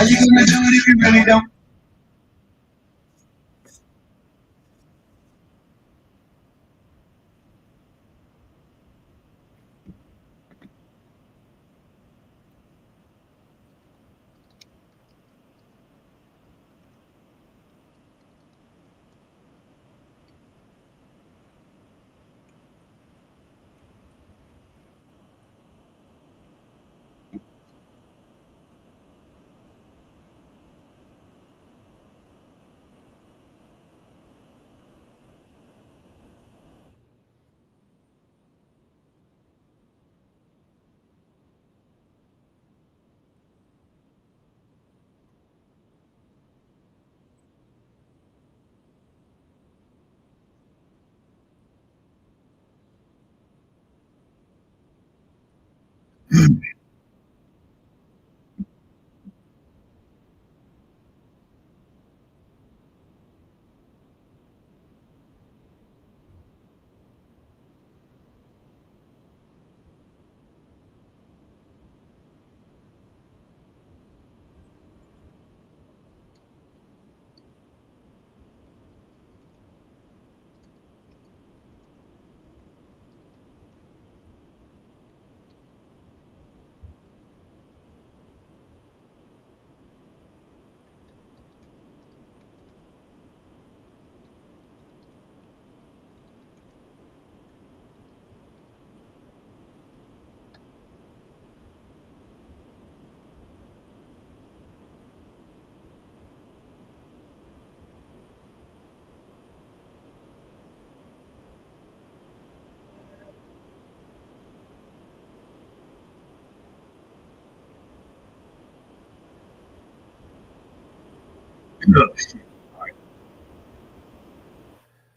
you gonna do it if you really don't?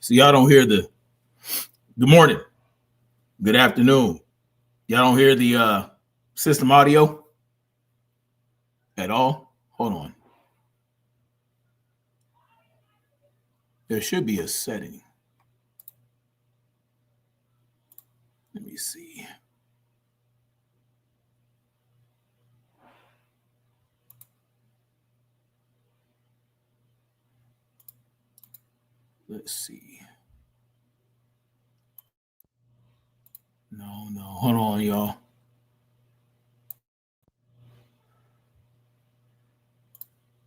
So y'all don't hear the good morning, good afternoon. Y'all don't hear the system audio at all? Hold on. There should be a setting. Let me see. Let's see. No. Hold on, y'all.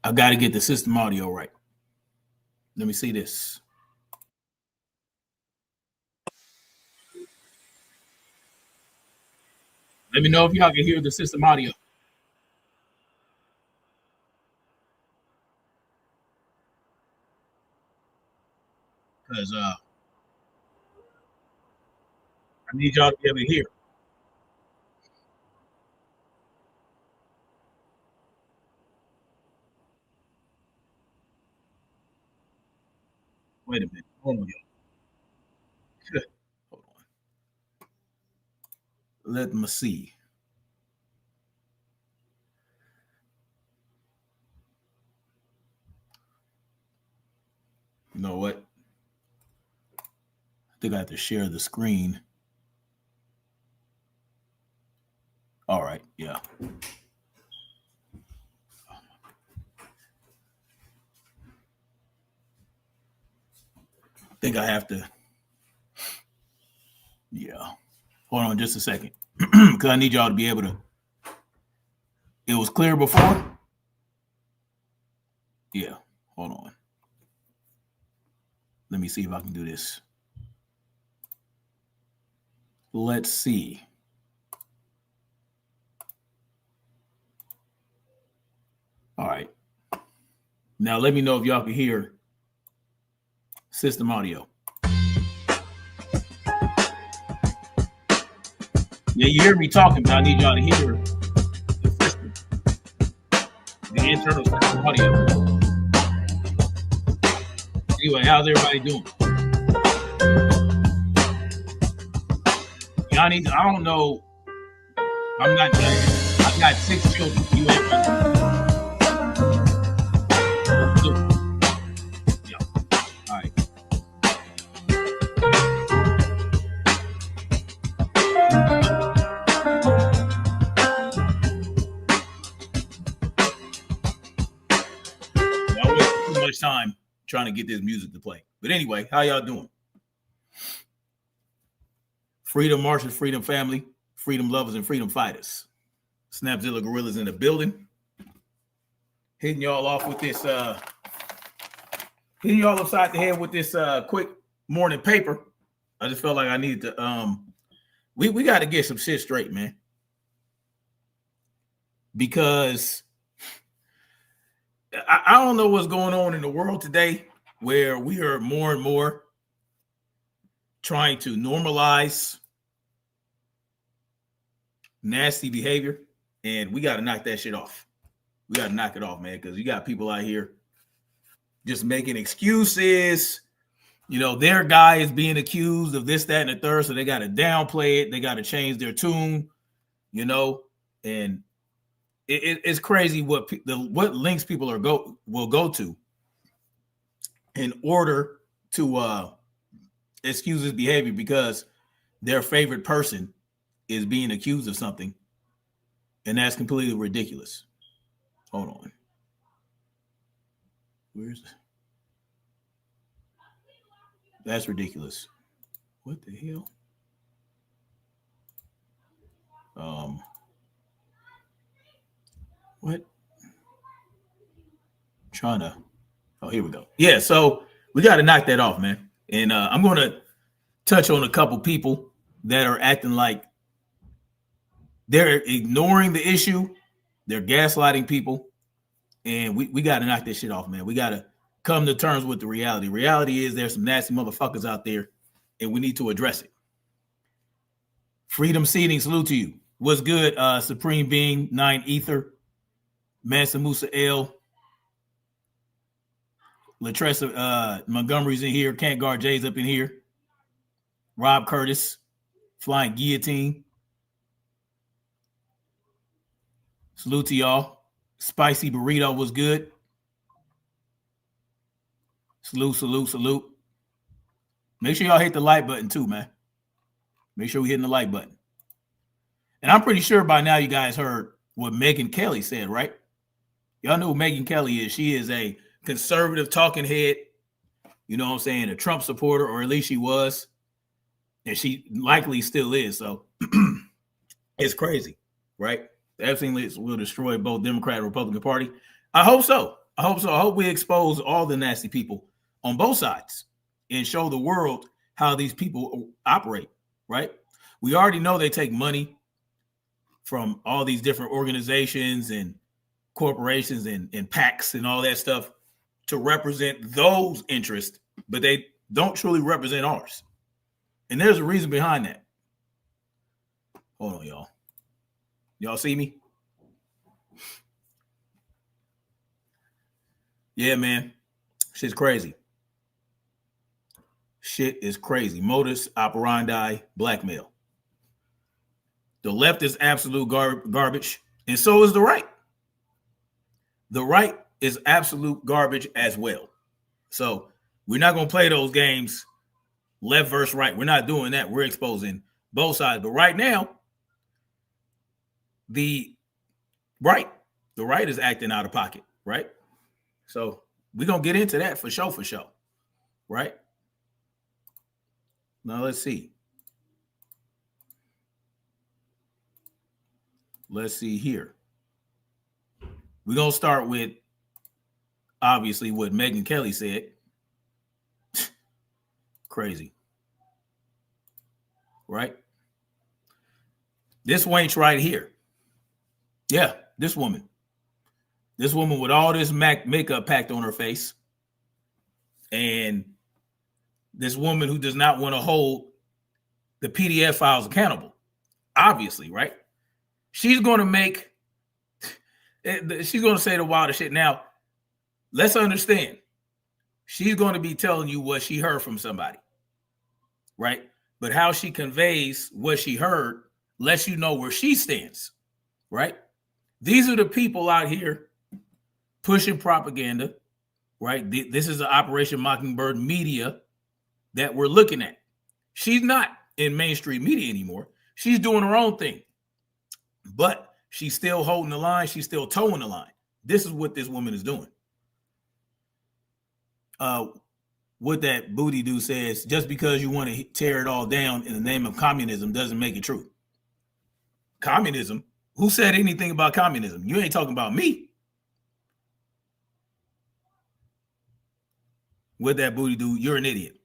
I got to get the system audio right. Let me see this. Let me know if y'all can hear the system audio. Because I need y'all to be able to hear. Wait a minute. Hold on, y'all. Hold on. Let me see. You know what? I think I have to share the screen. All right. Yeah. I think I have to. Yeah. Hold on just a second. Because I need y'all to be able to. It was clear before? Yeah. Hold on. Let me see if I can do this. Let's see. All right. Now let me know if y'all can hear system audio. Yeah, you hear me talking, but I need y'all to hear the system, the internal system audio. Anyway, how's everybody doing? Y'all need to, I don't know. I'm not telling you. I've got 6 children. You ain't one. Yeah. All right. time trying to get this music to play. But anyway, how y'all doing? Freedom marchers, freedom family, freedom lovers, and freedom fighters. Snapzilla Gorillas in the building. Hitting y'all off with this, hitting y'all upside the head with this quick morning paper. I just felt like I needed to, we got to get some shit straight, man. Because I don't know what's going on in the world today where we are more and more trying to normalize nasty behavior, and we got to knock that shit off. We got to knock it off, man, because you got people out here just making excuses. You know, their guy is being accused of this, that, and the third, so they got to downplay it. They got to change their tune, you know, and it's crazy what links people will go to in order to excuse this behavior because their favorite person is being accused of something, and that's completely ridiculous. Hold on. Where's it? That's ridiculous. What the hell? What? Trying to. Oh, here we go. Yeah, so we got to knock that off, man. And I'm going to touch on a couple people that are acting like they're ignoring the issue. They're gaslighting people. And we got to knock this shit off, man. We got to come to terms with the reality. Reality is there's some nasty motherfuckers out there, and we need to address it. Freedom Seating, salute to you. What's good, Supreme Being, 9 Ether, Mansa Musa L, Latressa Montgomery's in here, Can't Guard J's up in here, Rob Curtis, Flying Guillotine. Salute to y'all. Spicy Burrito was good. Salute, salute, salute. Make sure y'all hit the like button too, man. Make sure we're hitting the like button. And I'm pretty sure by now you guys heard what Megyn Kelly said, right? Y'all know who Megyn Kelly is. She is a conservative talking head, you know what I'm saying, a Trump supporter, or at least she was. And she likely still is. So it's crazy, right? The Epstein list will destroy both Democrat and Republican Party. I hope so. I hope we expose all the nasty people on both sides and show the world how these people operate, right? We already know they take money from all these different organizations and corporations and PACs and all that stuff to represent those interests, but they don't truly represent ours. And there's a reason behind that. Hold on, y'all. Y'all see me? Yeah, man. Shit's crazy. Shit is crazy. Modus operandi, blackmail. The left is absolute garbage, and so is the right. The right is absolute garbage as well. So we're not going to play those games left versus right. We're not doing that. We're exposing both sides. But right now, the right is acting out of pocket, right? So we're going to get into that for sure, right? Now let's see. Let's see here. We're going to start with, obviously, what Megyn Kelly said. Crazy. Right? This wench right here. Yeah, this woman. This woman with all this makeup packed on her face. And this woman who does not want to hold the PDF files accountable. Obviously, right? She's going to say the wildest shit. Now, let's understand. She's going to be telling you what she heard from somebody, right? But how she conveys what she heard lets you know where she stands, right? These are the people out here pushing propaganda, right? This is the Operation Mockingbird media that we're looking at. She's not in mainstream media anymore. She's doing her own thing. But she's still holding the line. She's still towing the line. This is what this woman is doing. what that booty dude says, just because you want to tear it all down in the name of communism doesn't make it true. Communism? Who said anything about communism? You ain't talking about me. What that booty dude, you're an idiot.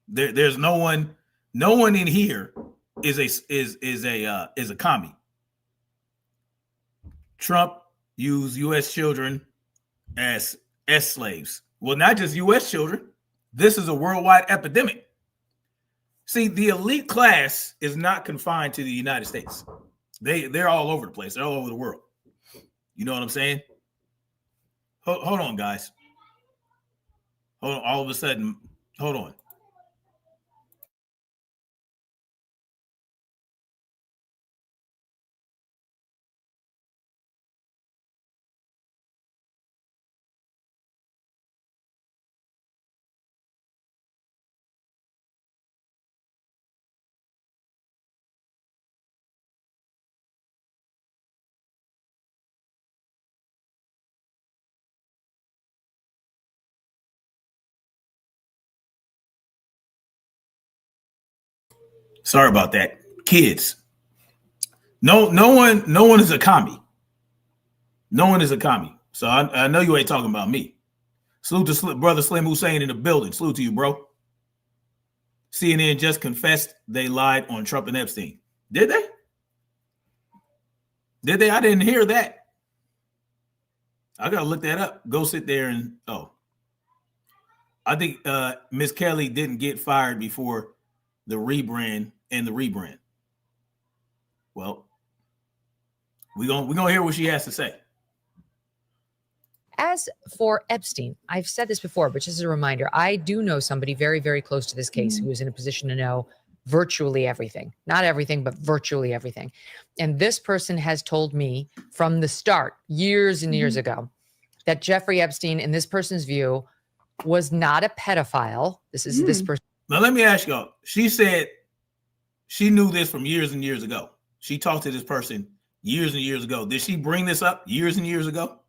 There's no one in here is a commie. Trump used U.S. children as slaves. Well, not just U.S. children. This is a worldwide epidemic. See, the elite class is not confined to the United States. They're all over the place. They're all over the world. You know what I'm saying? Hold on, guys. Hold on. All of a sudden, hold on. Sorry about that. Kids. No one is a commie. No one is a commie. So I know you ain't talking about me. Salute to Brother Slim Hussein in the building. Salute to you, bro. CNN just confessed they lied on Trump and Epstein. Did they? Did they? I didn't hear that. I got to look that up. Go sit there and, I think Miss Kelly didn't get fired before the rebrand and the rebrand. Well, we're gonna hear what she has to say. As for Epstein, I've said this before, but just as a reminder, I do know somebody very, very close to this case who is in a position to know virtually everything. Not everything, but virtually everything. And this person has told me from the start, years and years ago, that Jeffrey Epstein, in this person's view, was not a pedophile. This is this person. Now, let me ask y'all. She said she knew this from years and years ago. She talked to this person years and years ago. Did she bring this up years and years ago?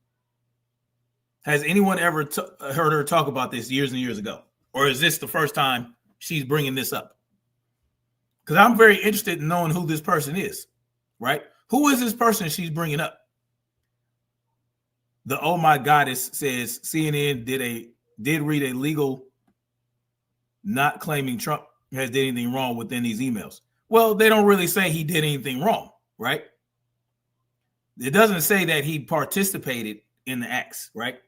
Has anyone ever heard her talk about this years and years ago? Or is this the first time she's bringing this up? Because I'm very interested in knowing who this person is, right? Who is this person she's bringing up? The Oh My Goddess says CNN did read a legal not claiming Trump has did anything wrong within these emails. Well, they don't really say he did anything wrong, right? It doesn't say that he participated in the acts, right?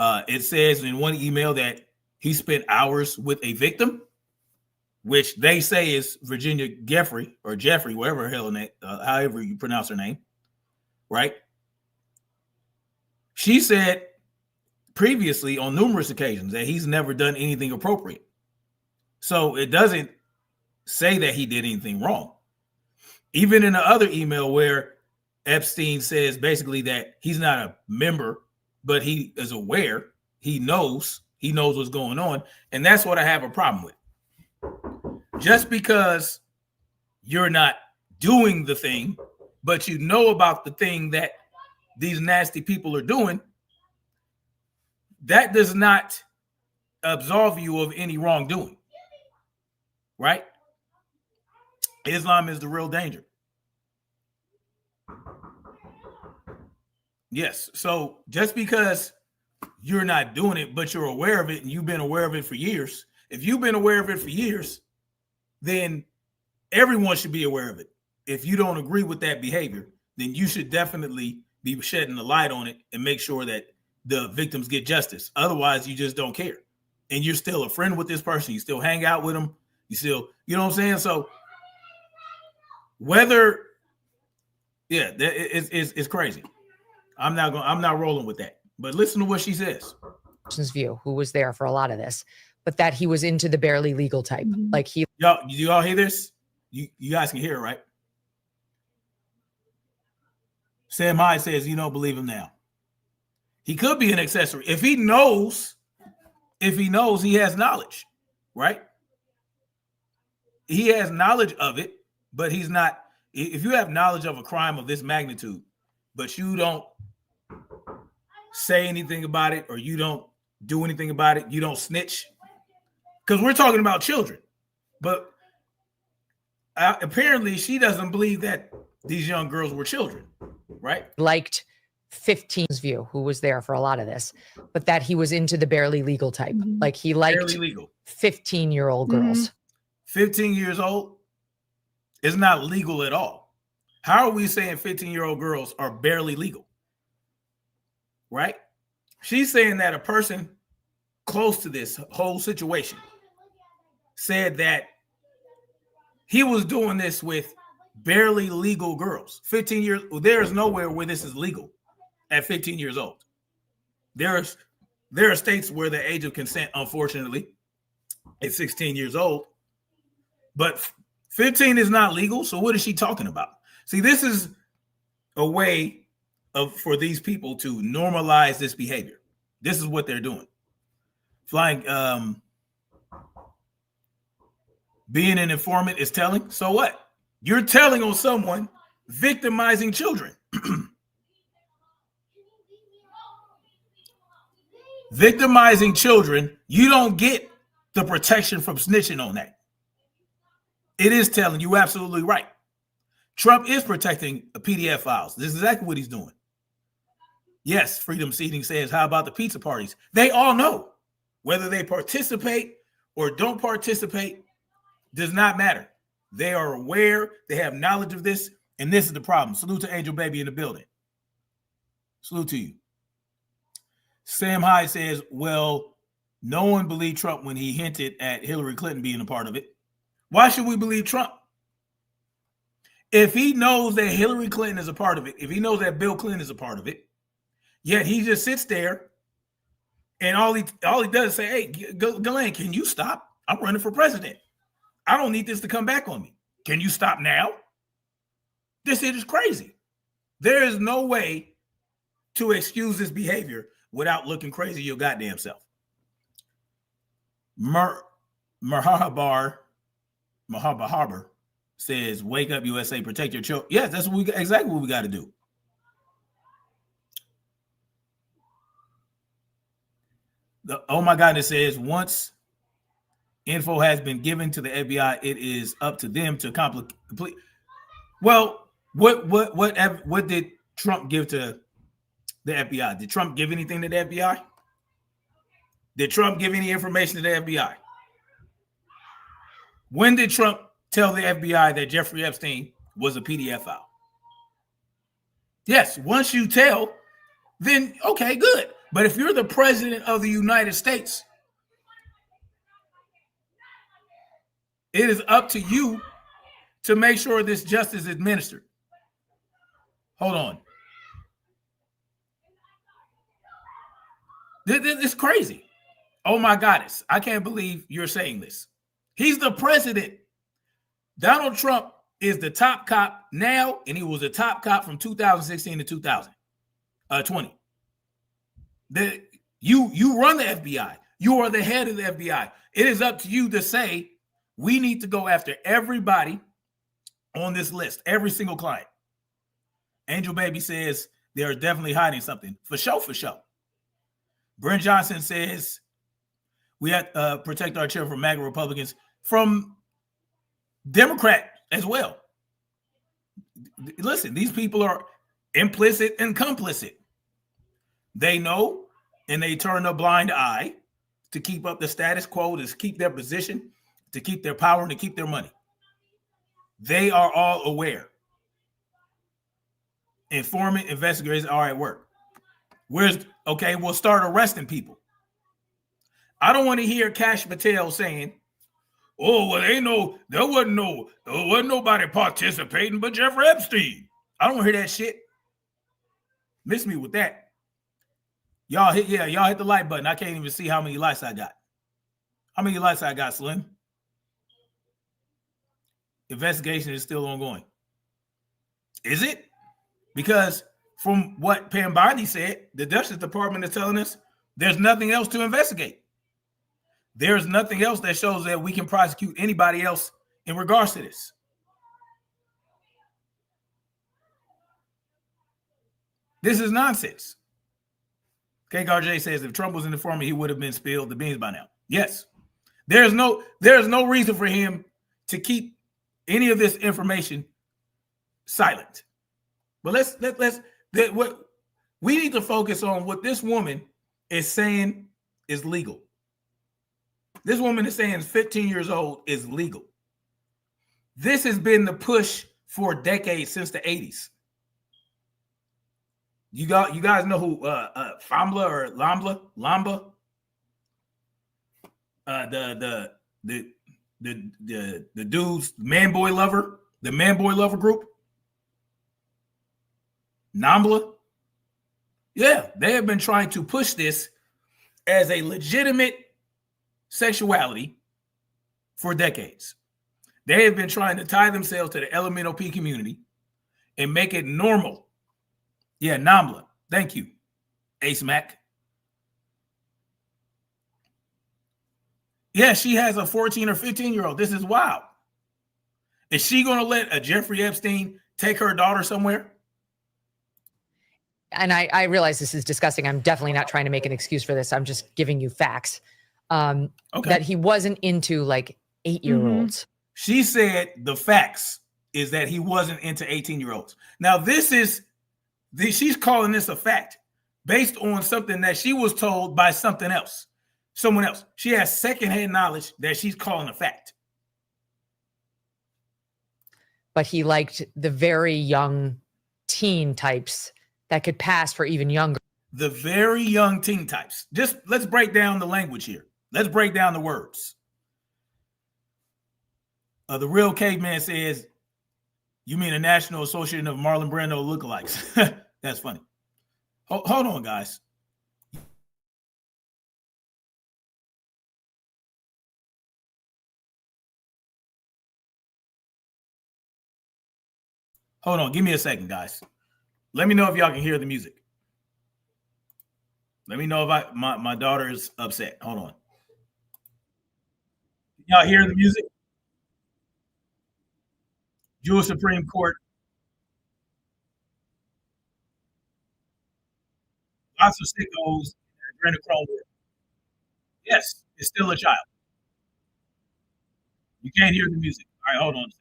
It says in one email that he spent hours with a victim, which they say is Virginia Jeffery or Jeffrey, whatever her hell name, however you pronounce her name, right? She said previously on numerous occasions that he's never done anything appropriate. So it doesn't say that he did anything wrong. Even in the other email where Epstein says basically that he's not a member, but he is aware, he knows what's going on. And that's what I have a problem with. Just because you're not doing the thing, but you know about the thing that these nasty people are doing, that does not absolve you of any wrongdoing, right? Islam is the real danger. Yes. So just because you're not doing it, but you're aware of it and you've been aware of it for years, if you've been aware of it for years, then everyone should be aware of it. If you don't agree with that behavior, then you should definitely be shedding the light on it and make sure that the victims get justice. Otherwise, you just don't care. And you're still a friend with this person. You still hang out with them. You still, you know what I'm saying? So whether, yeah, it's crazy. I'm not rolling with that. But listen to what she says. Person's view, who was there for a lot of this, but that he was into the barely legal type. Like he. Y'all hear this? You guys can hear it, right? Sam Hyde says you don't believe him now. He could be an accessory. If he knows, he has knowledge, right? He has knowledge of it, but he's not. If you have knowledge of a crime of this magnitude, but you don't say anything about it, or you don't do anything about it. You don't snitch. Because we're talking about children. But apparently she doesn't believe that these young girls were children, right? Liked 15's view, who was there for a lot of this, but that he was into the barely legal type. Like he liked 15-year-old girls. 15 years old is not legal at all. How are we saying 15-year-old girls are barely legal? Right? She's saying that a person close to this whole situation said that he was doing this with barely legal girls. 15 years, there is nowhere where this is legal at 15 years old. There are states where the age of consent, unfortunately, is 16 years old. But 15 is not legal. So what is she talking about? See, this is a way for these people to normalize this behavior. This is what they're doing. Flying, being an informant is telling. So what? You're telling on someone victimizing children. Victimizing children, you don't get the protection from snitching on that. It is telling. You absolutely right. Trump is protecting PDF files. This is exactly what he's doing. Yes, Freedom Seating says, how about the pizza parties? They all know. Whether they participate or don't participate does not matter. They are aware. They have knowledge of this. And this is the problem. Salute to Angel Baby in the building. Salute to you. Sam Hyde says, well, no one believed Trump when he hinted at Hillary Clinton being a part of it. Why should we believe Trump? If he knows that Hillary Clinton is a part of it, if he knows that Bill Clinton is a part of it, yet he just sits there and all he does is say, hey, Ghislaine, can you stop? I'm running for president. I don't need this to come back on me. Can you stop now? This shit is crazy. There is no way to excuse this behavior without looking crazy your goddamn self. Mahabar says, wake up, USA, protect your children. Yes, that's exactly what we got to do. Oh my God, it says, once info has been given to the FBI, it is up to them to complete. Well, what did Trump give to the FBI? Did Trump give anything to the FBI? Did Trump give any information to the FBI? When did Trump tell the FBI that Jeffrey Epstein was a PDF file? Yes, once you tell, then okay, good. But if you're the president of the United States, it is up to you to make sure this justice is administered. Hold on. This is crazy. Oh my goddess. I can't believe you're saying this. He's the president. Donald Trump is the top cop now, and he was a top cop from 2016 to 2020. You run the FBI. You are the head of the FBI. It is up to you to say, we need to go after everybody on this list, every single client. Angel Baby says they're definitely hiding something. For sure, for sure. Brent Johnson says we have to protect our children from MAGA Republicans, from Democrat as well. Listen, these people are implicit and complicit. They know, and they turn a blind eye to keep up the status quo, to keep their position, to keep their power, and to keep their money. They are all aware. Informant investigators are at work. We'll start arresting people. I don't want to hear Kash Patel saying, oh, well, there wasn't nobody participating but Jeffrey Epstein. I don't want to hear that shit. Miss me with that. Y'all hit the like button. I can't even see how many likes I got. How many likes I got, Slim? Investigation is still ongoing. Is it? Because from what Pam Bondi said, the Justice Department is telling us there's nothing else to investigate. There's nothing else that shows that we can prosecute anybody else in regards to this. This is nonsense. KGarJ says if Trump was in the former, he would have been spilled the beans by now. Yes. There's no reason for him to keep any of this information silent. But what we need to focus on what this woman is saying is legal. This woman is saying 15 years old is legal. This has been the push for decades since the 80s. You guys know who Famla or Lamba? The dude's man boy lover, the man boy lover group. Nambla. Yeah, they have been trying to push this as a legitimate sexuality for decades. They have been trying to tie themselves to the LMNOP community and make it normal. Yeah, Nambla. Thank you, Ace Mac. Yeah, she has a 14 or 15-year-old. This is wild. Is she going to let a Jeffrey Epstein take her daughter somewhere? And I realize this is disgusting. I'm definitely not trying to make an excuse for this. I'm just giving you facts. That he wasn't into like 8-year-olds. She said the facts is that he wasn't into 18-year-olds. Now, she's calling this a fact based on something that she was told by someone else. She has secondhand knowledge that she's calling a fact. But he liked the very young teen types that could pass for even younger. The very young teen types. Just let's break down the language here. Let's break down the words. The real caveman says, you mean a National Association of Marlon Brando lookalikes. That's funny. Hold on, guys. Hold on. Give me a second, guys. Let me know if y'all can hear the music. Let me know if my daughter is upset. Hold on. Y'all hear the music? Jewish Supreme Court. Lots of sickos. Yes, it's still a child. You can't hear the music. All right, hold on a second.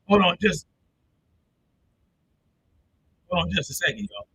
Hold on just a second, y'all.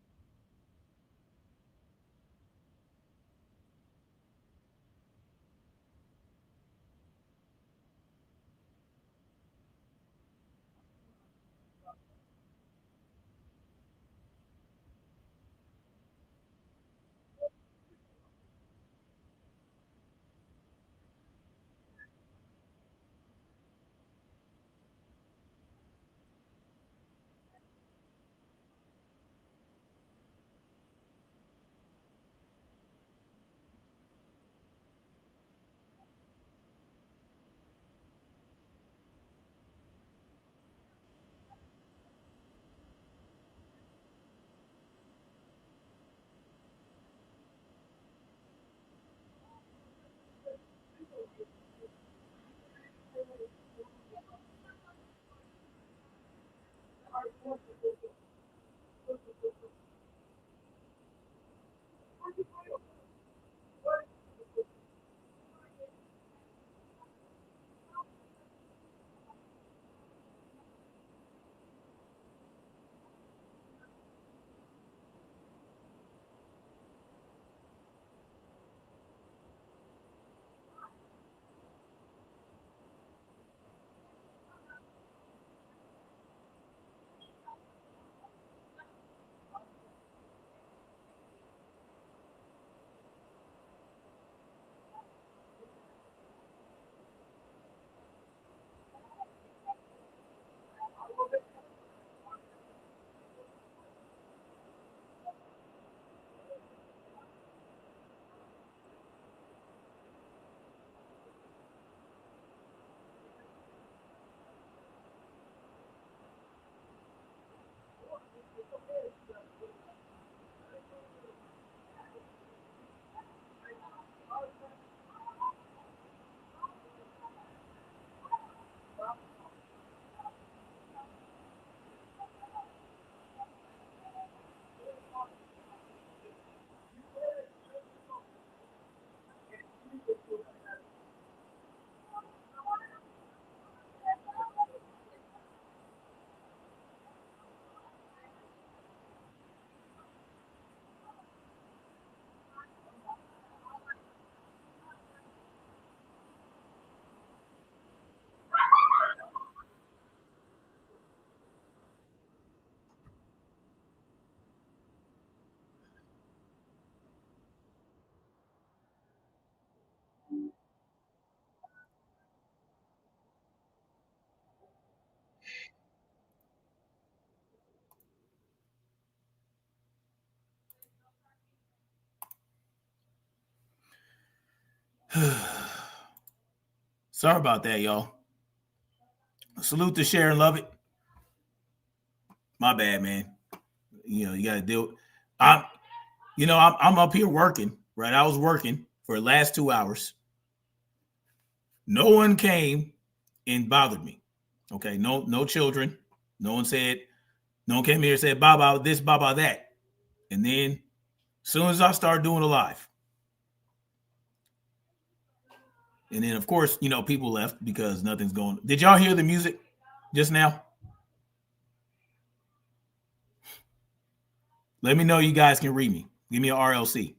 Sorry about that, y'all. Salute to Share and Love It. My bad, man. You got to deal. I'm up here working, right? I was working for the last 2 hours. No one came and bothered me. Okay, no children. No one came here and said, Baba this, Baba that. And then as soon as I started doing a live, and then of course, people left because nothing's going. Did y'all hear the music just now? Let me know you guys can read me. Give me an RLC.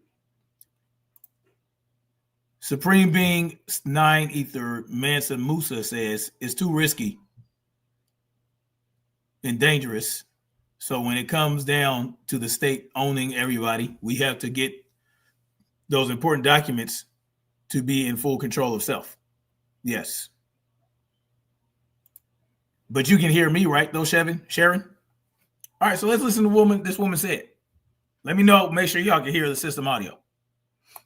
Supreme Being 9 Ether Mansa Musa says it's too risky and dangerous. So when it comes down to the state owning everybody, we have to get those important documents to be in full control of self. Yes. But you can hear me, right, though, Sharon? All right, so let's listen to what this woman said. Let me know. Make sure y'all can hear the system audio.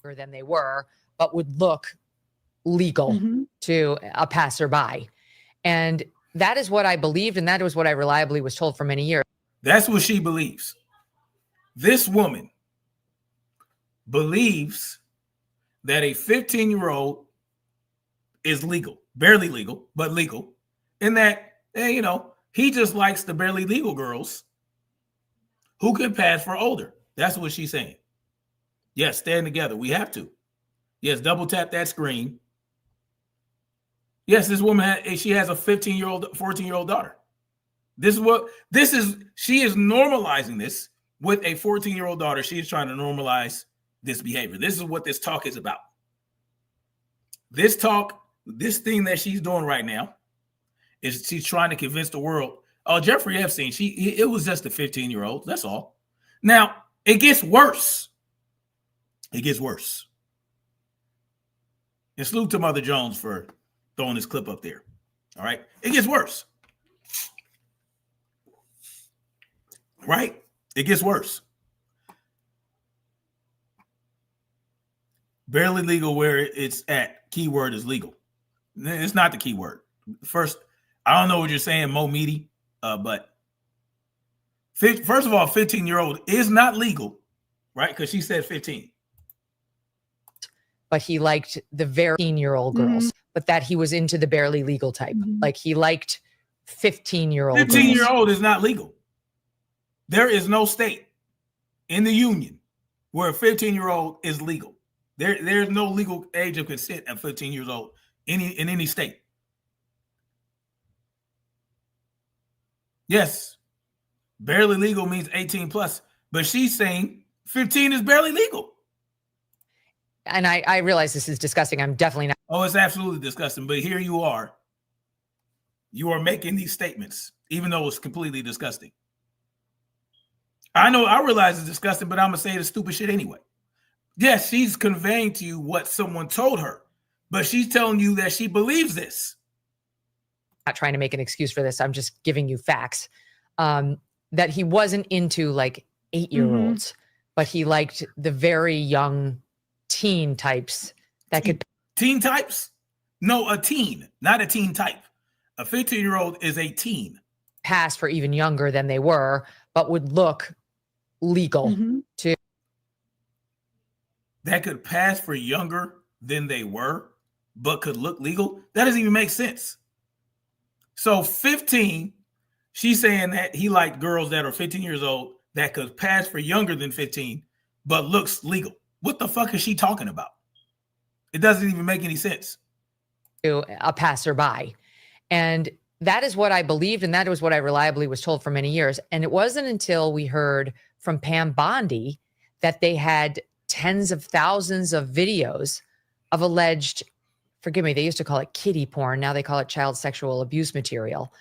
Than they were, but would look legal to a passerby. And that is what I believed, and that was what I reliably was told for many years. That's what she believes. This woman believes that a 15-year-old is legal, barely legal, but legal, and that, he just likes the barely legal girls who can pass for older. That's what she's saying. Yes, stand together. We have to. Yes, double tap that screen. Yes, this woman, she has a 15-year-old, 14-year-old daughter. She is normalizing this with a 14-year-old daughter. She is trying to normalize this behavior. This is what this talk is about. This thing that she's doing right now is she's trying to convince the world, oh, Jeffrey Epstein, it was just a 15-year-old. That's all. Now, it gets worse. It gets worse. And salute to Mother Jones for throwing this clip up there. All right. It gets worse. Right? It gets worse. Barely legal where it's at. Keyword is legal. It's not the keyword. First, I don't know what you're saying, Mo Meaty, but first of all, 15-year-old is not legal, right? Because she said 15. But he liked the very 15-year-old girls, but that he was into the barely legal type. Like he liked 15-year-old 15-year-old is not legal. There is no state in the union where a 15-year-old is legal. There's no legal age of consent at 15 years old in any state. Yes, barely legal means 18 plus, but she's saying 15 is barely legal. And I realize this is disgusting. I'm definitely not. Oh, it's absolutely disgusting. But here you are. You are making these statements, even though it's completely disgusting. I realize it's disgusting, but I'm going to say the stupid shit anyway. Yes, she's conveying to you what someone told her, but she's telling you that she believes this. Not trying to make an excuse for this. I'm just giving you facts. That he wasn't into like 8-year-olds, but he liked the very young teen types that could. Teen types? No, a teen, not a teen type. A 15-year-old is a teen. Pass for even younger than they were, but would look legal to. That could pass for younger than they were, but could look legal? That doesn't even make sense. So 15, she's saying that he liked girls that are 15 years old that could pass for younger than 15, but looks legal. What the fuck is she talking about? It doesn't even make any sense. To a passerby. And that is what I believed, and that was what I reliably was told for many years. And it wasn't until we heard from Pam Bondi that they had tens of thousands of videos of alleged, forgive me, they used to call it kiddie porn. Now they call it child sexual abuse material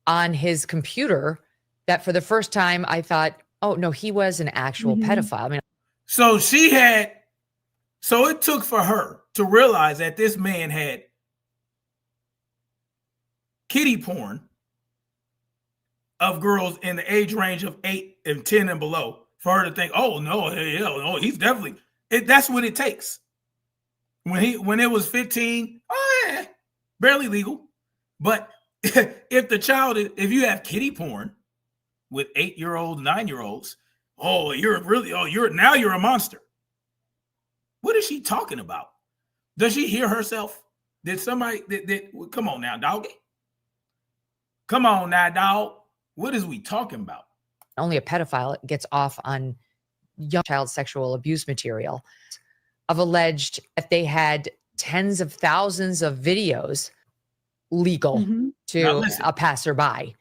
on his computer, that for the first time I thought, oh no, he was an actual pedophile. I mean, so it took for her to realize that this man had kiddie porn of girls in the age range of 8 and 10 and below for her to think, oh no, he's definitely, that's what it takes. when it was 15, oh yeah, barely legal. But if you have kiddie porn with 8-year-olds, 9-year-olds, you're a monster. What is she talking about? Does she hear herself? Did somebody come on now, doggy? Come on now, dog. What is we talking about? Only a pedophile gets off on young child sexual abuse material of alleged that they had tens of thousands of videos legal to a passerby.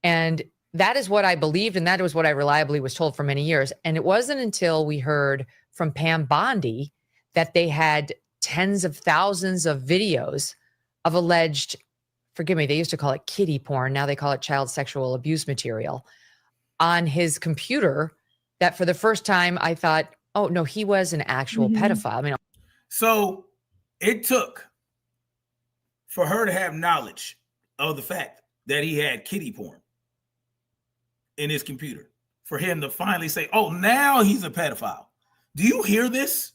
And that is what I believed, and that was what I reliably was told for many years. And it wasn't until we heard from Pam Bondi that they had tens of thousands of videos of alleged, forgive me, they used to call it kiddie porn. Now they call it child sexual abuse material on his computer, that for the first time I thought, oh no, he was an actual pedophile. I mean, so it took for her to have knowledge of the fact that he had kiddie porn in his computer for him to finally say, oh, now he's a pedophile. Do you hear this?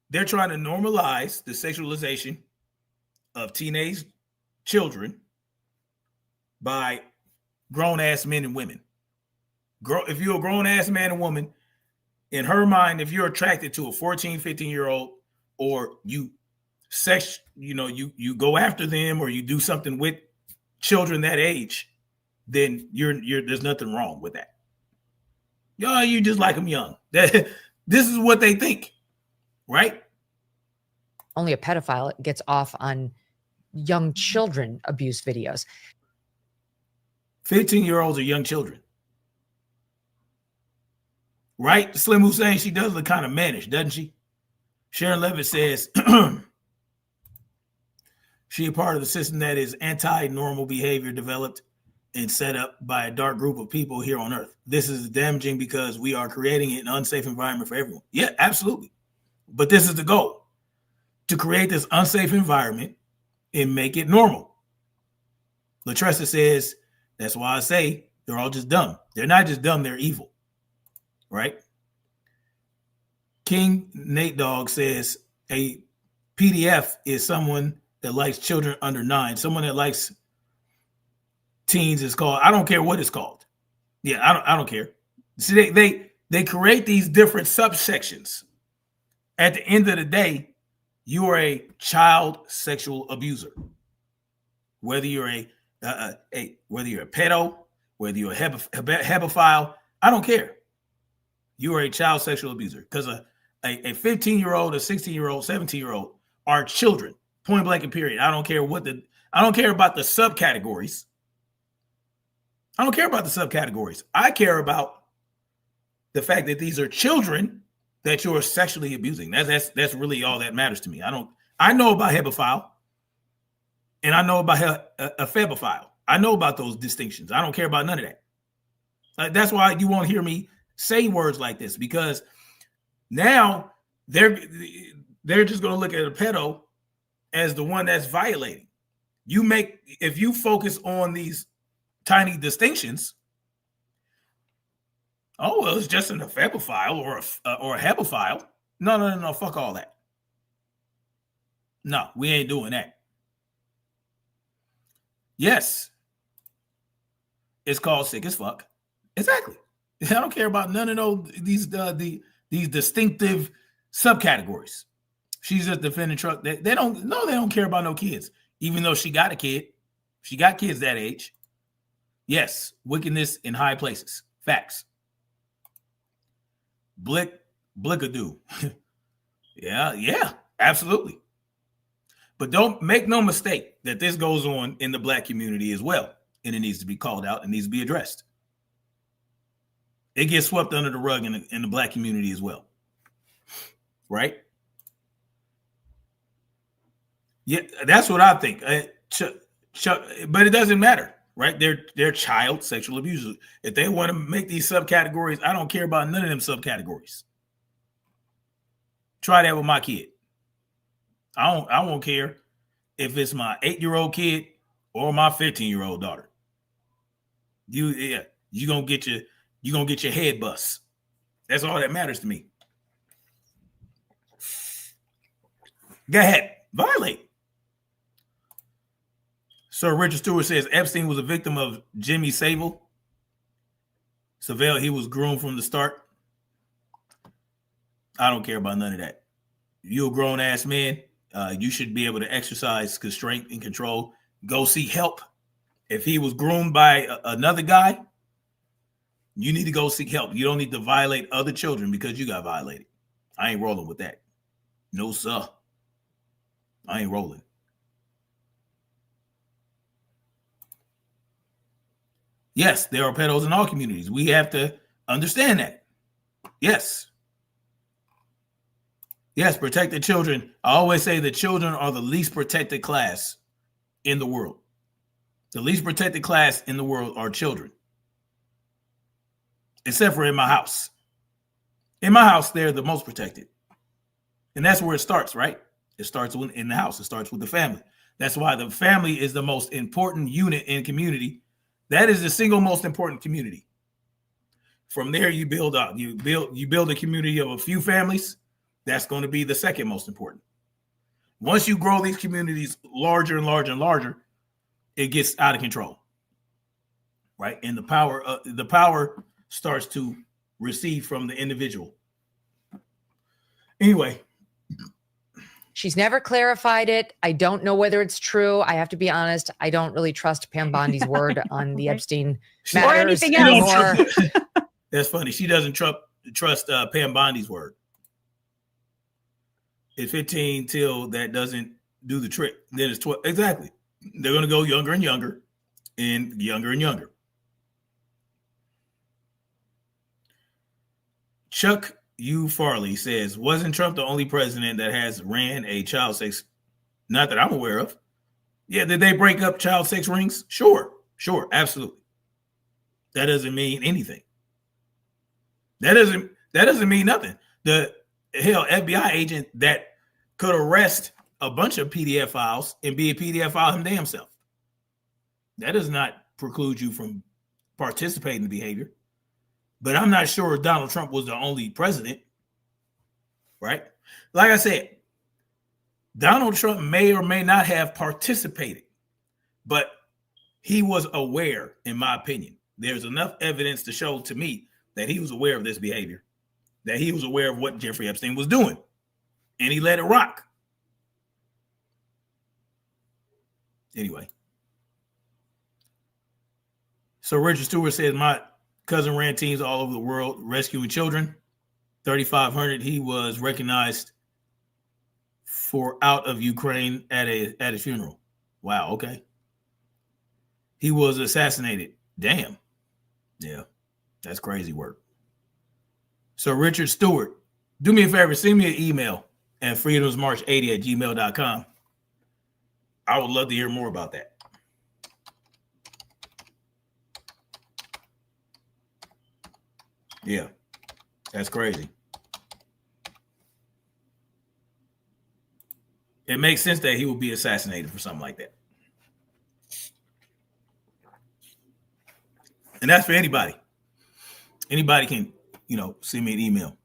They're trying to normalize the sexualization of teenage children by grown-ass men and women. If you're a grown-ass man and woman, in her mind, if you're attracted to a 14, 15-year-old, or you go after them, or you do something with children that age, then there's nothing wrong with that. You just like them young. This is what they think, right? Only a pedophile gets off on young children abuse videos. 15-year-olds are young children. Right? Slim Hussein, she does look kind of mannish, doesn't she? Sharon Levitt says she a part of the system that is anti-normal behavior developed and set up by a dark group of people here on Earth. This is damaging because we are creating an unsafe environment for everyone. Yeah, absolutely. But this is the goal, to create this unsafe environment and make it normal. Latressa says, that's why I say they're all just dumb. They're not just dumb, they're evil. Right? King Nate Dogg says a PDF is someone that likes children under 9. Someone that likes teens is called, I don't care what it's called. Yeah, I don't care. See, they create these different subsections. At the end of the day, you are a child sexual abuser. Whether you're a pedo, whether you're a hebephile, I don't care. You are a child sexual abuser, because a 15-year-old, a 16-year-old, 17-year-old are children. Point blank and period. I don't care about the subcategories. I don't care about the subcategories. I care about the fact that these are children that you're sexually abusing. That's really all that matters to me. I know about hebephile, and I know about a febophile. I know about those distinctions. I don't care about none of that. That's why you won't hear me say words like this, because now they're just going to look at a pedo as the one that's violating. If you focus on these tiny distinctions, oh well, it's just an ephebophile or a hebephile. No, fuck all that. No, we ain't doing that. Yes, it's called sick as fuck. Exactly. I don't care about none of these distinctive subcategories. She's just defending truck. They don't care about no kids, even though she got a kid. She got kids that age. Yes, wickedness in high places. Facts. Blickadoo. yeah, absolutely. But don't make no mistake that this goes on in the black community as well, and it needs to be called out and needs to be addressed. It gets swept under the rug in the black community as well. Right? Yeah, that's what I think. But it doesn't matter, right? They're child sexual abusers. If they want to make these subcategories, I don't care about none of them subcategories. Try that with my kid. I won't care if it's my 8-year-old kid or my 15-year-old daughter. You gonna get your head bust. That's all that matters to me. Go ahead. Violate. Sir Richard Stewart says Epstein was a victim of Jimmy Savile. Savile, he was groomed from the start. I don't care about none of that. You're a grown-ass man. You should be able to exercise constraint and control. Go seek help. If he was groomed by another guy, you need to go seek help. You don't need to violate other children because you got violated. I ain't rolling with that. No, sir. I ain't rolling. Yes, there are pedos in all communities. We have to understand that. Yes. Yes, protect the children. I always say the children are the least protected class in the world. The least protected class in the world are children. Except for in my house. In my house, they're the most protected. And that's where it starts, right? It starts in the house. It starts with the family. That's why the family is the most important unit in community. That is the single most important community. From there, you build up. You build a community of a few families. That's going to be the second most important. Once you grow these communities larger and larger and larger, it gets out of control, right? And the power starts to recede from the individual. Anyway. She's never clarified it. I don't know whether it's true. I have to be honest. I don't really trust Pam Bondi's word on the Epstein matters or anything else. anymore. That's funny. She doesn't trust Pam Bondi's word. At 15 till that doesn't do the trick, then it's 12. Exactly. They're going to go younger and younger and younger and younger. Chuck U. Farley says, wasn't Trump the only president that has ran a child sex? Not that I'm aware of. Yeah, did they break up child sex rings? Sure, absolutely. That doesn't mean anything. That doesn't mean nothing. The FBI agent that could arrest a bunch of PDF files and be a PDF file him damn self. That does not preclude you from participating in the behavior. But I'm not sure Donald Trump was the only president, right? Like I said, Donald Trump may or may not have participated, but he was aware, in my opinion. There's enough evidence to show to me that he was aware of this behavior, that he was aware of what Jeffrey Epstein was doing, and he let it rock. Anyway. So Richard Stewart says, my cousin ran teams all over the world rescuing children. 3,500. He was recognized for out of Ukraine at a funeral. Wow. Okay. He was assassinated. Damn. Yeah. That's crazy work. So Richard Stewart, do me a favor. Send me an email at freedomsmarch80@gmail.com. I would love to hear more about that. Yeah, that's crazy. It makes sense that he would be assassinated for something like that. And that's for anybody. Anybody can, send me an email.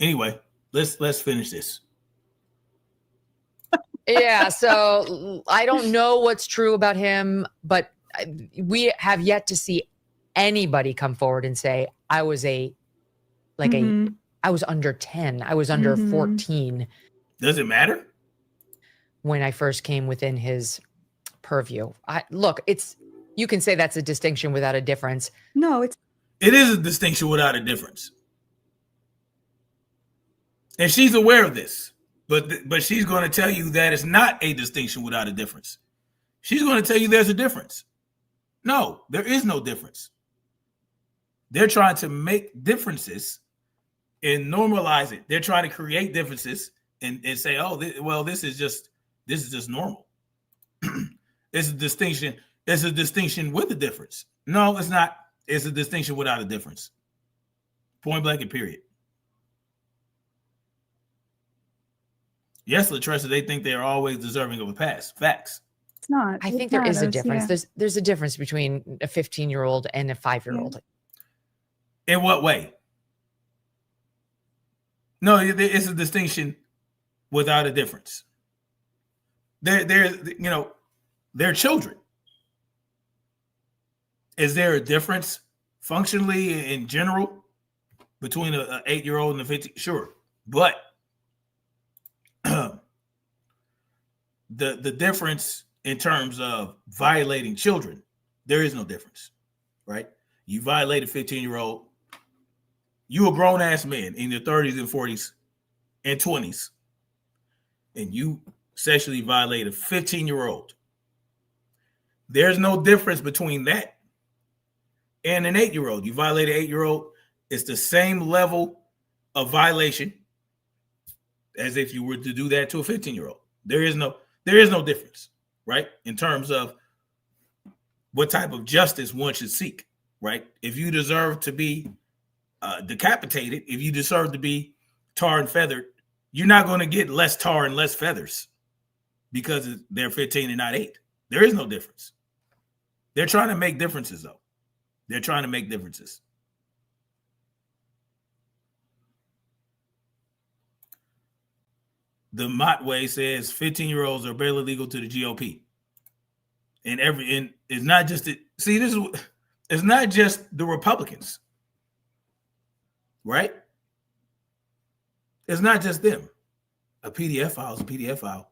Anyway, let's finish this. Yeah, so I don't know what's true about him, but we have yet to see anybody come forward and say, I was I was under 10. I was under 14. Does it matter? When I first came within his purview. You can say that's a distinction without a difference. No, it is a distinction without a difference. And she's aware of this, but she's going to tell you that it's not a distinction without a difference. She's going to tell you there's a difference. No, there is no difference. They're trying to make differences and normalize it. They're trying to create differences and say, this is just normal. It's a distinction. It's a distinction with a difference. No, it's not. It's a distinction without a difference. Point blank and period. Yes, Latressa, they think they are always deserving of a pass. Facts. It's not. I think there is a difference. Yeah. There's a difference between a 15-year-old and a 5-year-old. In what way? No, it's a distinction without a difference. They're children. Is there a difference functionally in general between an 8-year-old and a 15? Sure. But the difference in terms of violating children, there is no difference, right? You violate a 15-year-old, you a grown-ass man in your 30s and 40s and 20s, and you sexually violate a 15-year-old. There's no difference between that and an 8-year-old. You violate an 8-year-old, it's the same level of violation as if you were to do that to a 15-year-old. There is no difference, right? In terms of what type of justice one should seek, right? If you deserve to be decapitated, if you deserve to be tar and feathered, you're not going to get less tar and less feathers because they're 15 and not 8. There is no difference. They're trying to make differences, though. They're trying to make differences. The Motway says 15-year-olds are barely legal to the GOP. And it's not just it's not just the Republicans, right? It's not just them. A PDF file is a PDF file.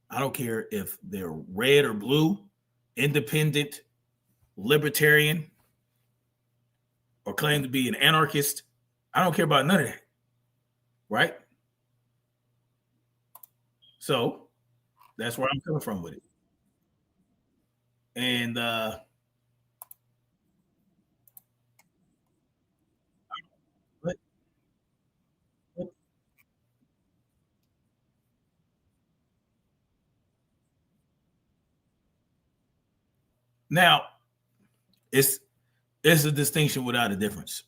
I don't care if they're red or blue, independent, libertarian, or claim to be an anarchist. I don't care about none of that, right? So that's where I'm coming from with it. And now it's a distinction without a difference.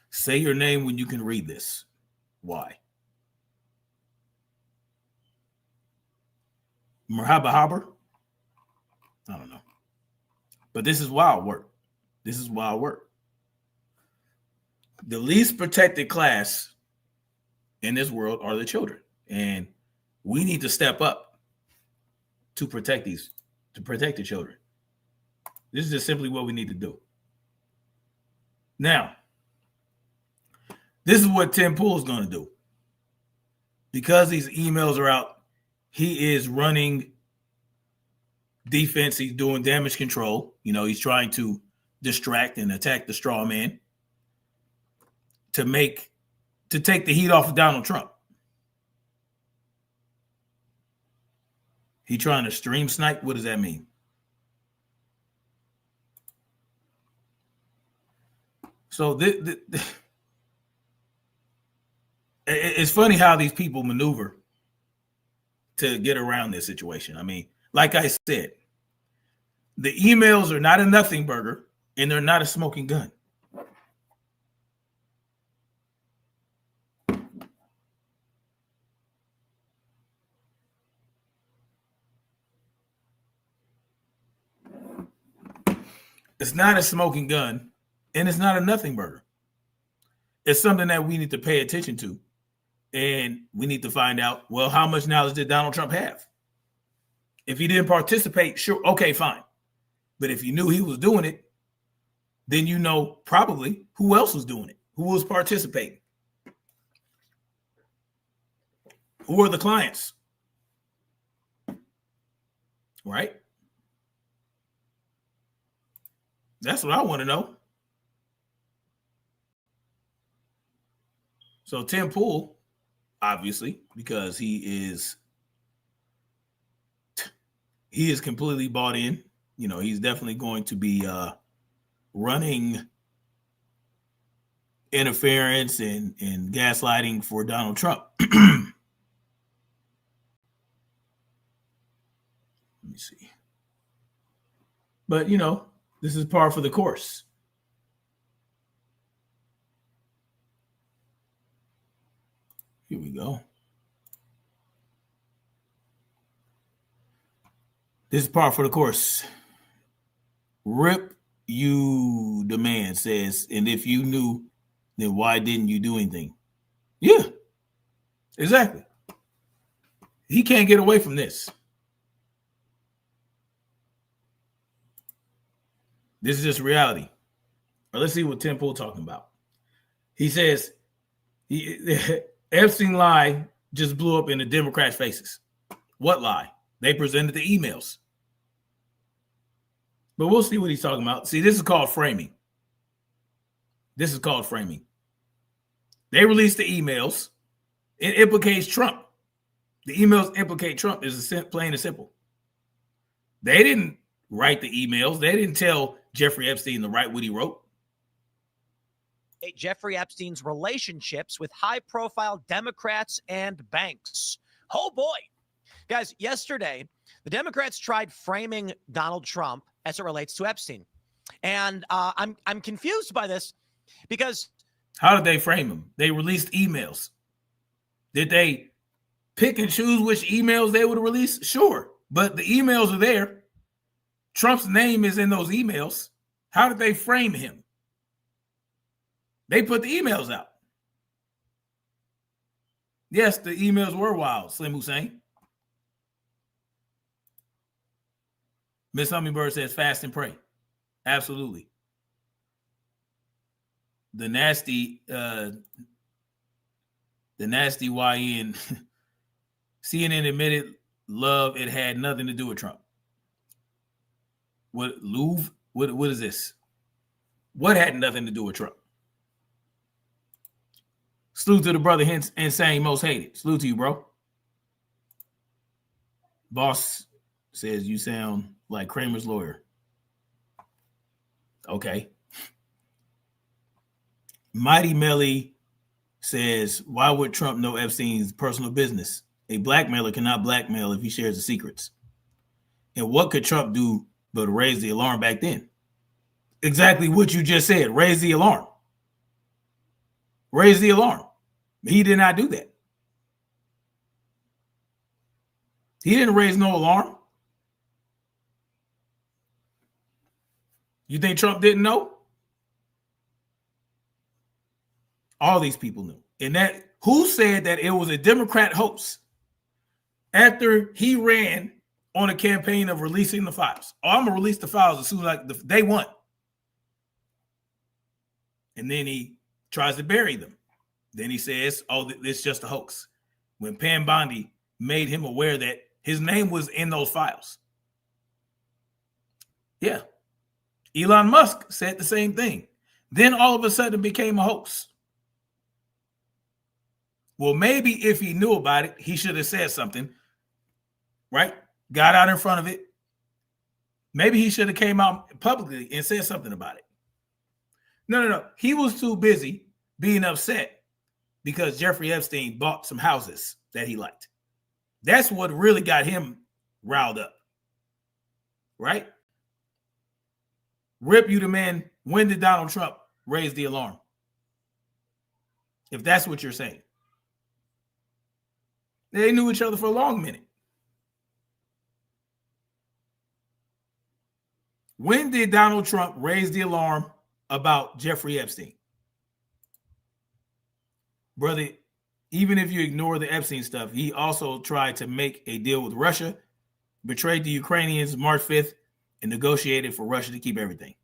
Say your name when you can read this. Why? Merhaba Haber? I don't know. But this is wild work. This is wild work. The least protected class in this world are the children. And we need to step up to protect the children. This is just simply what we need to do. Now, this is what Tim Pool is going to do. Because these emails are out, he is running defense. He's doing damage control. He's trying to distract and attack the straw man to take the heat off of Donald Trump. He trying to stream snipe. What does that mean? So it's funny how these people maneuver to get around this situation. I mean, like I said, the emails are not a nothing burger and they're not a smoking gun. It's not a smoking gun and it's not a nothing burger. It's something that we need to pay attention to. And we need to find out, well, how much knowledge did Donald Trump have? If he didn't participate, sure, okay, fine. But if you knew he was doing it, then you know probably who else was doing it, who was participating. Who are the clients? Right? That's what I want to know. So Tim Pool, obviously, because he is completely bought in. He's definitely going to be running interference and gaslighting for Donald Trump. Let me see. But, this is par for the course. Here we go. This is par for the course. Rip You Demand says, and if you knew then why didn't you do anything? Yeah, exactly. He can't get away from this. This is just reality. But let's see what Tim Pool talking about. He says Epstein lie just blew up in the Democrats' faces. What lie? They presented the emails. But we'll see what he's talking about. See, this is called framing. This is called framing. They released the emails. It implicates Trump. The emails implicate Trump. Is plain and simple. They didn't write the emails. They didn't tell Jeffrey Epstein to write what he wrote. Jeffrey Epstein's relationships with high-profile Democrats and banks. Oh, boy. Guys, yesterday, the Democrats tried framing Donald Trump as it relates to Epstein. And I'm confused by this because... How did they frame him? They released emails. Did they pick and choose which emails they would release? Sure. But the emails are there. Trump's name is in those emails. How did they frame him? They put the emails out. Yes, the emails were wild, Slim Hussein. Miss Hummingbird says fast and pray. Absolutely. The nasty YN CNN admitted love, it had nothing to do with Trump. What Louvre? What is this? What had nothing to do with Trump? Salute to the brother Insane Most Hated. Salute to you, bro. Boss says you sound like Kramer's lawyer. Okay. Mighty Melly says, why would Trump know Epstein's personal business? A blackmailer cannot blackmail if he shares the secrets. And what could Trump do but raise the alarm back then? Exactly what you just said. Raise the alarm. Raise the alarm. He did not do that. He didn't raise no alarm. You think Trump didn't know? All these people knew. And that who said that it was a Democrat hoax after he ran on a campaign of releasing the files? Oh, I'm gonna release the files as soon as they won. And then he tries to bury them. Then he says, oh, it's just a hoax. When Pam Bondi made him aware that his name was in those files. Yeah. Elon Musk said the same thing. Then all of a sudden it became a hoax. Well, maybe if he knew about it, he should have said something, right? Got out in front of it. Maybe he should have came out publicly and said something about it. No. He was too busy being upset because Jeffrey Epstein bought some houses that he liked. That's what really got him riled up, right? Rip you the man. When did Donald Trump raise the alarm? If that's what you're saying. They knew each other for a long minute. When did Donald Trump raise the alarm about Jeffrey Epstein? Brother, even if you ignore the Epstein stuff, he also tried to make a deal with Russia, betrayed the Ukrainians March 5th, and negotiated for Russia to keep everything.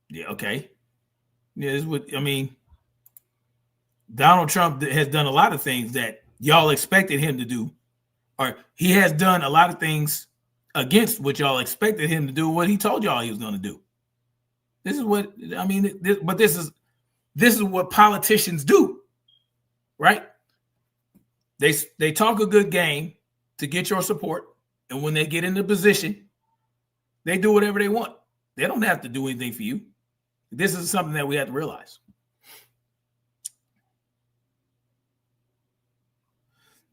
Yeah, okay. Yeah, this is what I mean. Donald Trump has done a lot of things that y'all expected him to do, or he has done a lot of things against what y'all expected him to do, what he told y'all he was going to do. This is what I mean. This is what politicians do, right? They talk a good game to get your support, and when they get into position, they do whatever they want. They don't have to do anything for you. This is something that we have to realize.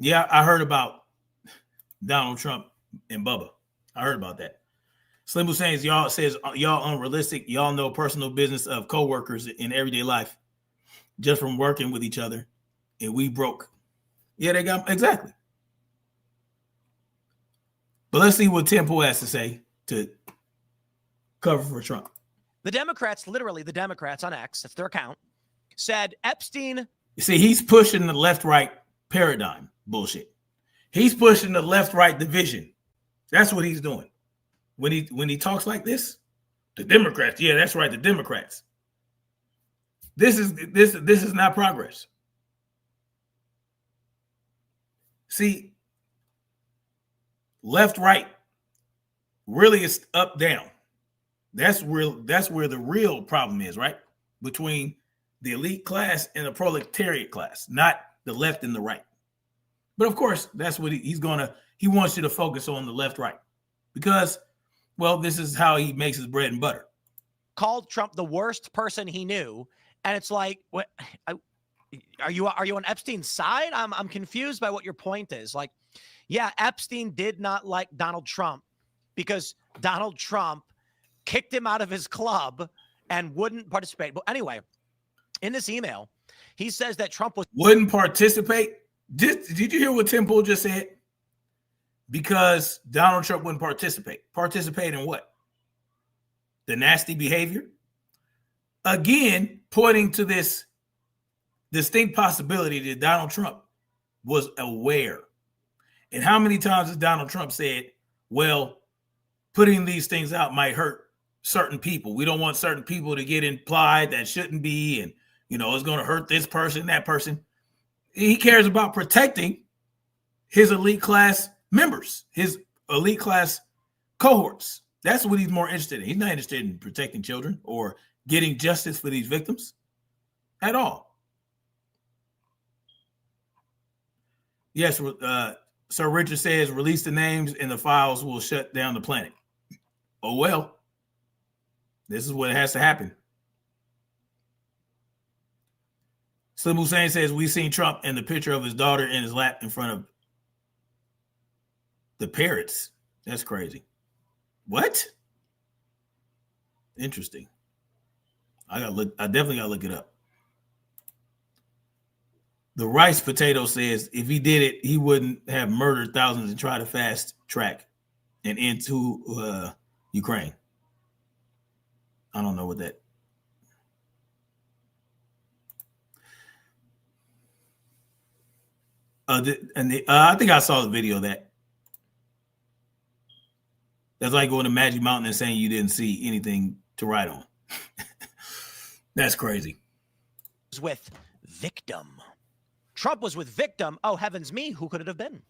Yeah, I heard about Donald Trump and Bubba. I heard about that. Slim Hussein says y'all unrealistic. Y'all know personal business of coworkers in everyday life just from working with each other, and we broke. Yeah, they got exactly. But let's see what Tim Pool has to say to cover for Trump. The Democrats, literally the Democrats on X, that's their account, said Epstein. You see, he's pushing the left-right paradigm bullshit. He's pushing the left-right division. That's what he's doing. When he talks like this, the Democrats, yeah, that's right, the Democrats. This is not progress. See, left-right really is up-down. That's where the real problem is, right? Between the elite class and the proletariat class, not the left and the right. But of course, that's what he wants you to focus on the left-right because, well, this is how he makes his bread and butter. Called Trump the worst person he knew. And it's like, what are you on Epstein's side? I'm confused by what your point is. Like, yeah, Epstein did not like Donald Trump because Donald Trump kicked him out of his club and wouldn't participate. But anyway, in this email, he says that Trump wouldn't participate. Did you hear what Tim Pool just said? Because Donald Trump wouldn't participate. Participate in what? The nasty behavior? Again, pointing to this distinct possibility that Donald Trump was aware. And how many times has Donald Trump said, well, putting these things out might hurt certain people. We don't want certain people to get implied that shouldn't be, and, it's going to hurt this person, that person. He cares about protecting his elite class members, his elite class cohorts. That's what he's more interested in. He's not interested in protecting children or getting justice for these victims at all. Yes, Sir Richard says, release the names and the files will shut down the planet. Oh, well, this is what has to happen. Slim Hussein says, we've seen Trump and the picture of his daughter in his lap in front of the parrots. That's crazy. What? Interesting. I definitely gotta look it up. The rice potato says if he did it, he wouldn't have murdered thousands and try to fast track and into Ukraine. I don't know what that. I think I saw the video of that. That's like going to Magic Mountain and saying you didn't see anything to write on. That's crazy. With victim. Trump was with victim. Oh, heavens me, who could it have been?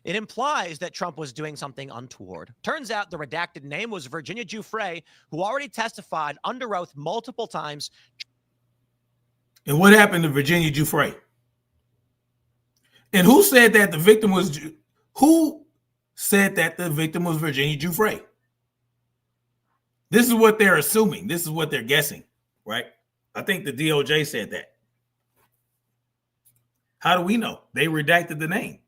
It implies that Trump was doing something untoward. Turns out the redacted name was Virginia Giuffre, who already testified under oath multiple times. And what happened to Virginia Giuffre? And who said that the victim was Virginia Giuffre? This is what they're assuming. This is what they're guessing, right? I think the DOJ said that. How do we know? They redacted the name.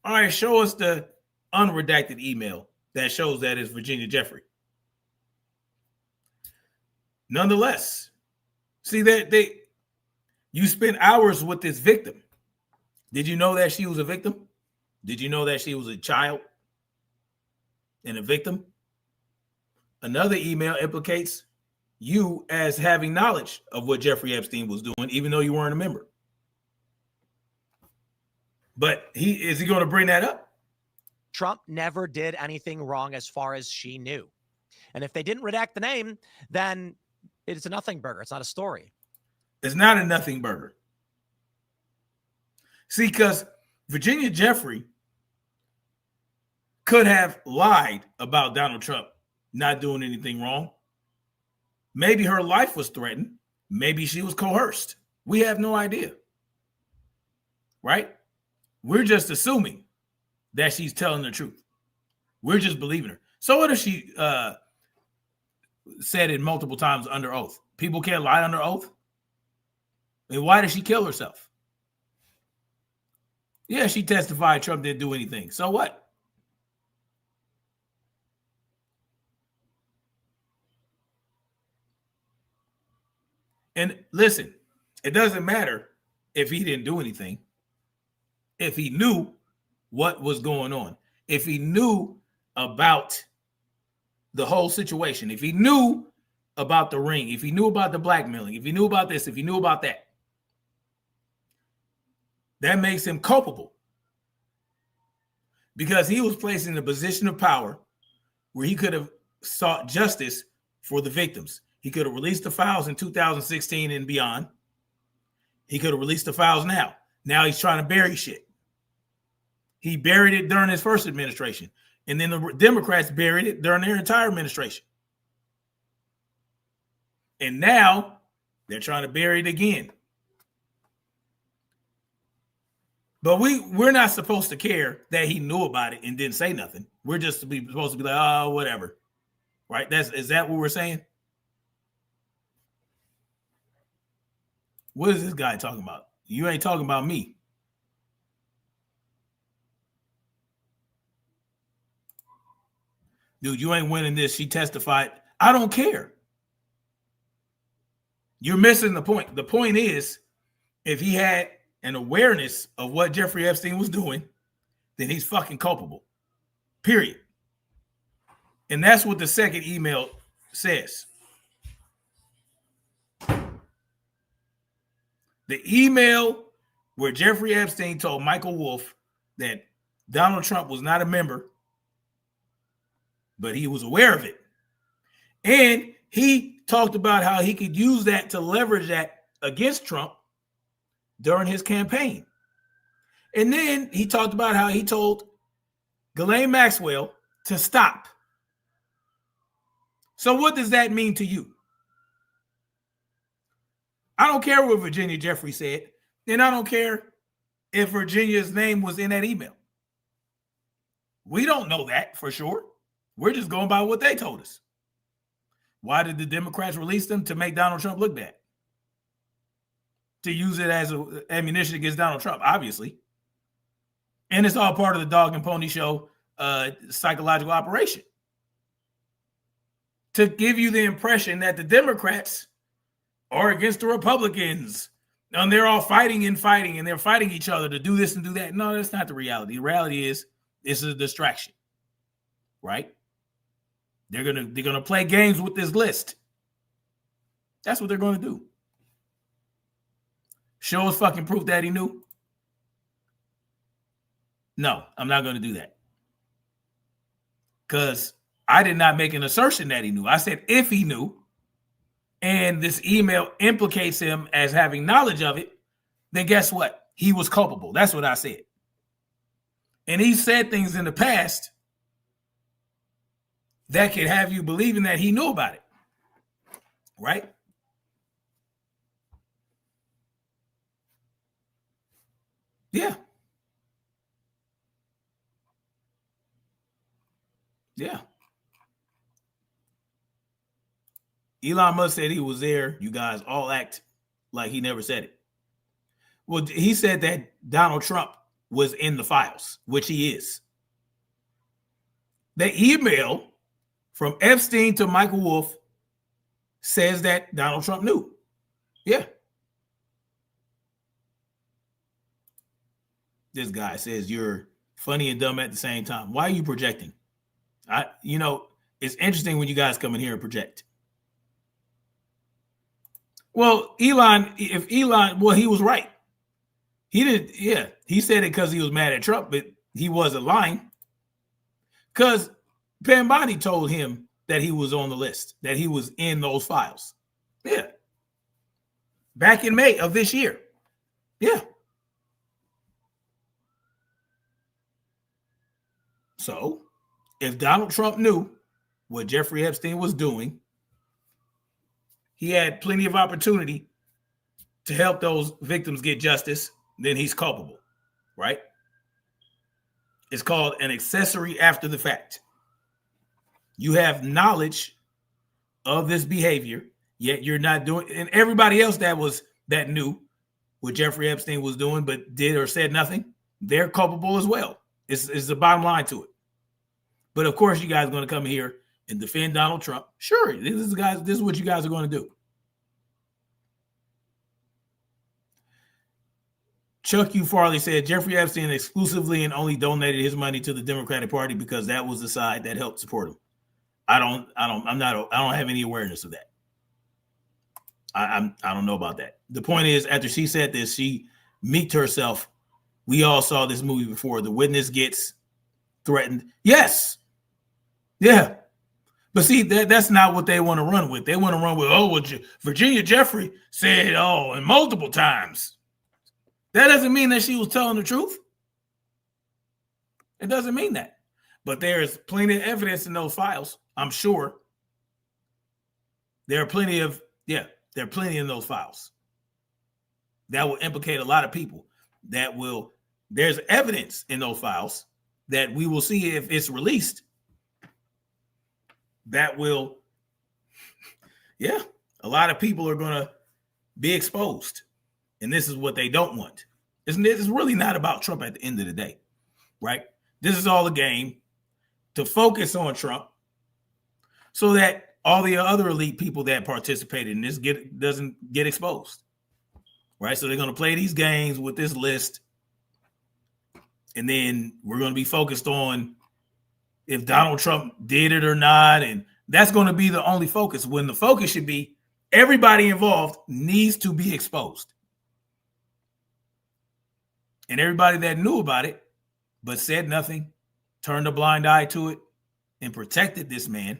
All right, show us the unredacted email that shows that it's Virginia Jeffery. Nonetheless, see that you spent hours with this victim. Did you know that she was a victim? Did you know that she was a child and a victim? Another email implicates you as having knowledge of what Jeffrey Epstein was doing, even though you weren't a member. But is he going to bring that up? Trump never did anything wrong as far as she knew. And if they didn't redact the name, then it's a nothing burger. It's not a story. It's not a nothing burger. See, because Virginia Jeffery could have lied about Donald Trump not doing anything wrong. Maybe her life was threatened. Maybe she was coerced. We have no idea. Right? We're just assuming that she's telling the truth. We're just believing her. So what if she said it multiple times under oath? People can't lie under oath. And why did she kill herself? Yeah, she testified Trump didn't do anything. So what? And listen, it doesn't matter if he didn't do anything. If he knew what was going on, if he knew about the whole situation, if he knew about the ring, if he knew about the blackmailing, if he knew about this, if he knew about that, that makes him culpable because he was placed in a position of power where he could have sought justice for the victims. He could have released the files in 2016 and beyond. He could have released the files now. Now he's trying to bury shit. He buried it during his first administration. And then the Democrats buried it during their entire administration. And now they're trying to bury it again. But we're not supposed to care that he knew about it and didn't say nothing. We're just supposed to be like, oh, whatever. Right? Is that what we're saying? What is this guy talking about? You ain't talking about me. Dude, you ain't winning this. She testified. I don't care. You're missing the point. The point is, if he had an awareness of what Jeffrey Epstein was doing, then he's fucking culpable. Period. And that's what the second email says. The email where Jeffrey Epstein told Michael Wolff that Donald Trump was not a member, but he was aware of it. And he talked about how he could use that to leverage that against Trump during his campaign. And then he talked about how he told Ghislaine Maxwell to stop. So what does that mean to you? I don't care what Virginia Jeffery said, and I don't care if Virginia's name was in that email. We don't know that for sure. We're just going by what they told us. Why did the Democrats release them? To make Donald Trump look bad. To use it as ammunition against Donald Trump, obviously. And it's all part of the dog and pony show psychological operation. To give you the impression that the Democrats are against the Republicans and they're all fighting and they're fighting each other to do this and do that. No, that's not the reality. The reality is this is a distraction, right? They're gonna play games with this list. That's what they're going to do. Show us fucking proof that he knew. No, I'm not going to do that. Because I did not make an assertion that he knew. I said if he knew, and this email implicates him as having knowledge of it, then guess what? He was culpable. That's what I said. And he said things in the past that could have you believing that he knew about it. Right? Yeah. Yeah. Elon Musk said he was there. You guys all act like he never said it. Well, he said that Donald Trump was in the files, which he is. The email from Epstein to Michael Wolff says that Donald Trump knew. Yeah. This guy says you're funny and dumb at the same time. Why are you projecting? It's interesting when you guys come in here and project. Well, he was right. He didn't, yeah. He said it because he was mad at Trump, but he wasn't lying. Because Pam Bondi told him that he was on the list, that he was in those files. Yeah. Back in May of this year. Yeah. So, if Donald Trump knew what Jeffrey Epstein was doing, he had plenty of opportunity to help those victims get justice, then he's culpable, right? It's called an accessory after the fact. You have knowledge of this behavior, yet you're not doing, and everybody else that knew what Jeffrey Epstein was doing but did or said nothing, they're culpable as well. It's the bottom line to it. But of course, you guys are going to come here and defend Donald Trump. Sure, this is what you guys are going to do. Chuck U. Farley said Jeffrey Epstein exclusively and only donated his money to the Democratic Party because that was the side that helped support him. I don't have any awareness of that. I don't know about that. The point is, after she said this, she meeked herself. We all saw this movie before. The witness gets threatened. Yes. Yeah. But see, that's not what they want to run with. They want to run with, oh, well, Virginia Jeffery said, oh, and multiple times. That doesn't mean that she was telling the truth. It doesn't mean that. But there's plenty of evidence in those files, I'm sure. There are plenty in those files that will implicate a lot of people. There's evidence in those files that we will see if it's released. That will, a lot of people are going to be exposed. And this is what they don't want. It's really not about Trump at the end of the day, right? This is all a game to focus on Trump so that all the other elite people that participated in this doesn't get exposed, right? So they're going to play these games with this list, and then we're going to be focused on if Donald Trump did it or not, and that's going to be the only focus, when the focus should be everybody involved needs to be exposed. And everybody that knew about it but said nothing, turned a blind eye to it, and protected this man,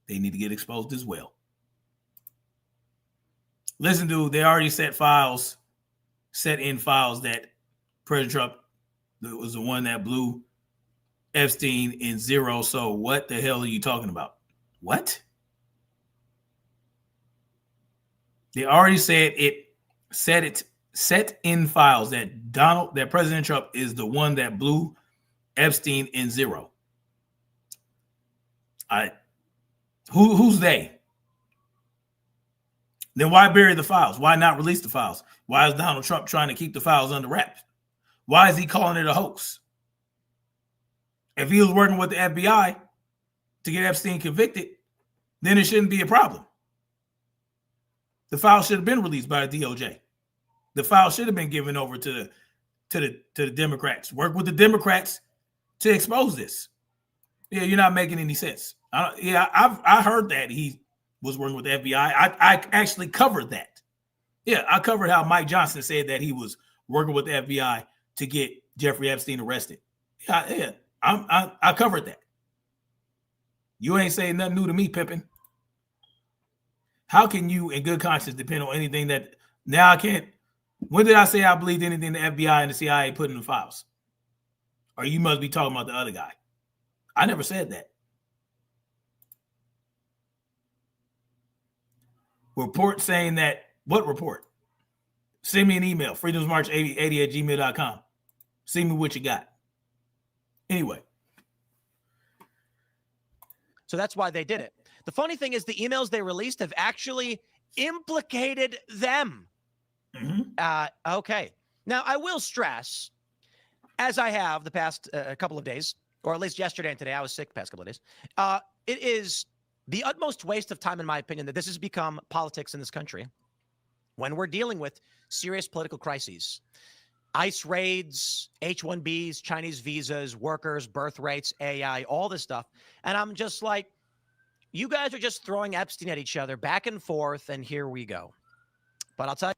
they need to get exposed as well. Listen, dude, they already set in files that President Trump was the one that blew Epstein in zero. So what the hell are you talking about? What? They already said set in files that President Trump is the one that blew Epstein in zero. Who's they? Then why bury the files? Why not release the files? Why is Donald Trump trying to keep the files under wraps? Why is he calling it a hoax? If he was working with the FBI to get Epstein convicted, then it shouldn't be a problem. The file should have been released by the DOJ. The file should have been given over to the Democrats. Work with the Democrats to expose this. Yeah, you're not making any sense. I heard that he was working with the FBI. I actually covered that. Yeah, I covered how Mike Johnson said that he was working with the FBI to get Jeffrey Epstein arrested. Yeah, I covered that. You ain't saying nothing new to me, Pippin. How can you, in good conscience, depend on anything that now I can't? When did I say I believed anything the FBI and the CIA put in the files? Or you must be talking about the other guy. I never said that. Report saying that, what report? Send me an email, freedomsmarch80@gmail.com. See me what you got. Anyway. So that's why they did it. The funny thing is the emails they released have actually implicated them. Mm-hmm. Okay. Now, I will stress, as I have the past couple of days, or at least yesterday and today, I was sick the past couple of days, it is the utmost waste of time, in my opinion, that this has become politics in this country when we're dealing with serious political crises. ICE raids, H-1Bs, Chinese visas, workers, birth rates, AI, all this stuff. And I'm just like, you guys are just throwing Epstein at each other back and forth, and here we go. But I'll tell you.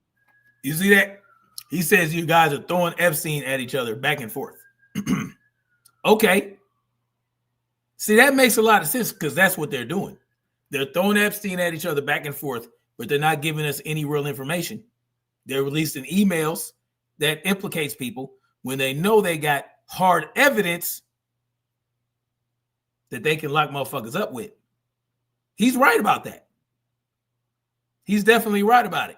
You see that? He says you guys are throwing Epstein at each other back and forth. Okay. See, that makes a lot of sense because that's what they're doing. They're throwing Epstein at each other back and forth, but they're not giving us any real information. They're releasing emails that implicates people when they know they got hard evidence that they can lock motherfuckers up with. He's right about that. He's definitely right about it.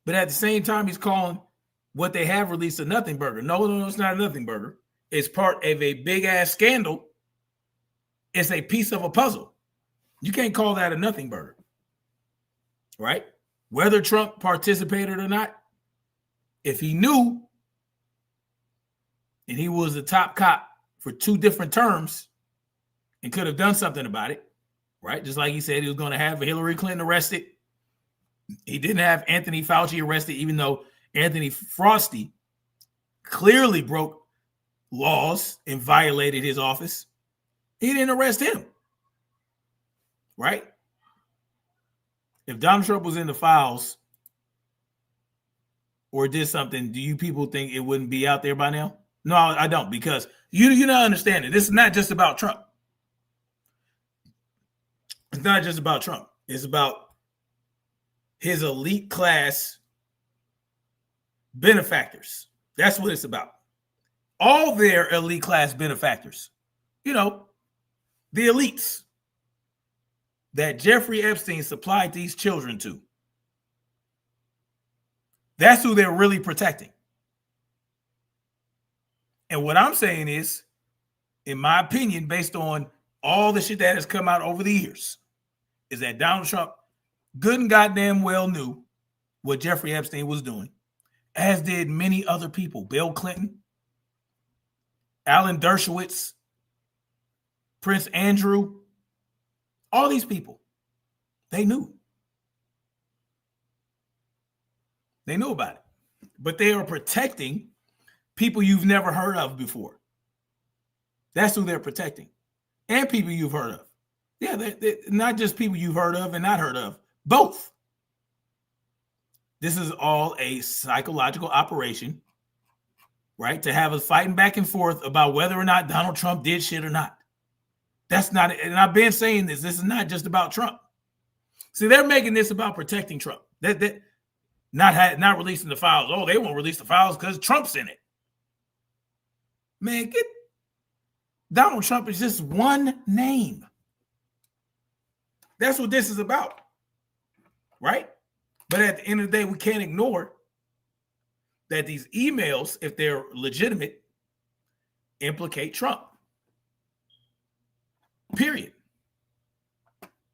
But at the same time, he's calling what they have released a nothing burger. No, it's not a nothing burger. It's part of a big ass scandal. It's a piece of a puzzle. You can't call that a nothing burger, right? Whether Trump participated or not, if he knew and he was the top cop for 2 different terms and could have done something about it, right? Just like he said he was going to have Hillary Clinton arrested. He didn't have Anthony Fauci arrested, even though Anthony Fauci clearly broke laws and violated his office. He didn't arrest him, right? if Donald Trump was in the files or did something, do you people think it wouldn't be out there by now? No, I don't, because you're not understanding. This is not just about Trump. It's not just about Trump. It's about his elite class benefactors. That's what it's about. All their elite class benefactors. You know, the elites that Jeffrey Epstein supplied these children to. That's who they're really protecting. And what I'm saying is, in my opinion, based on all the shit that has come out over the years, is that Donald Trump good and goddamn well knew what Jeffrey Epstein was doing, as did many other people. Bill Clinton, Alan Dershowitz, Prince Andrew, all these people, they knew. They knew about it. But they are protecting people you've never heard of before. That's who they're protecting. And people you've heard of. Yeah, they're not just people you've heard of and not heard of. Both. This is all a psychological operation, right? To have us fighting back and forth about whether or not Donald Trump did shit or not. That's not, and I've been saying this is not just about Trump. See, they're making this about protecting Trump. That not releasing the files. Oh, they won't release the files because Trump's in it. Man, Donald Trump is just one name. That's what this is about, right? But at the end of the day, we can't ignore that these emails, if they're legitimate, implicate Trump. Period.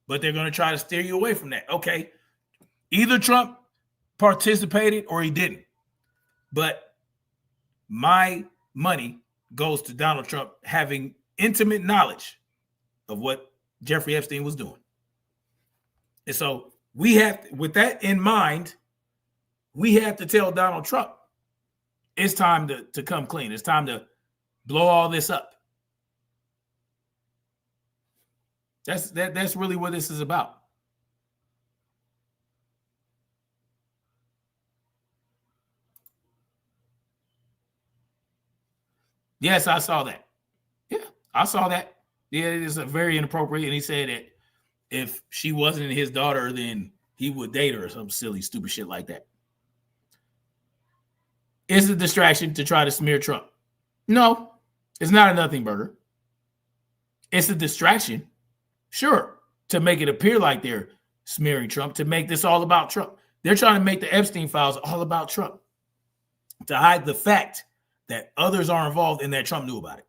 But they're going to try to steer you away from that. Okay, either Trump participated or he didn't. But my money goes to Donald Trump having intimate knowledge of what Jeffrey Epstein was doing. And so we have, with that in mind, we have to tell Donald Trump it's time to come clean. It's time to blow all this up. That's really what this is about. Yes, I saw that. Yeah, I saw that. Yeah, it is very inappropriate. And he said that if she wasn't his daughter, then he would date her or some silly, stupid shit like that. It's a distraction to try to smear Trump. No, it's not a nothing burger. It's a distraction, sure, to make it appear like they're smearing Trump, to make this all about Trump. They're trying to make the Epstein files all about Trump, to hide the fact that others are involved and that Trump knew about it.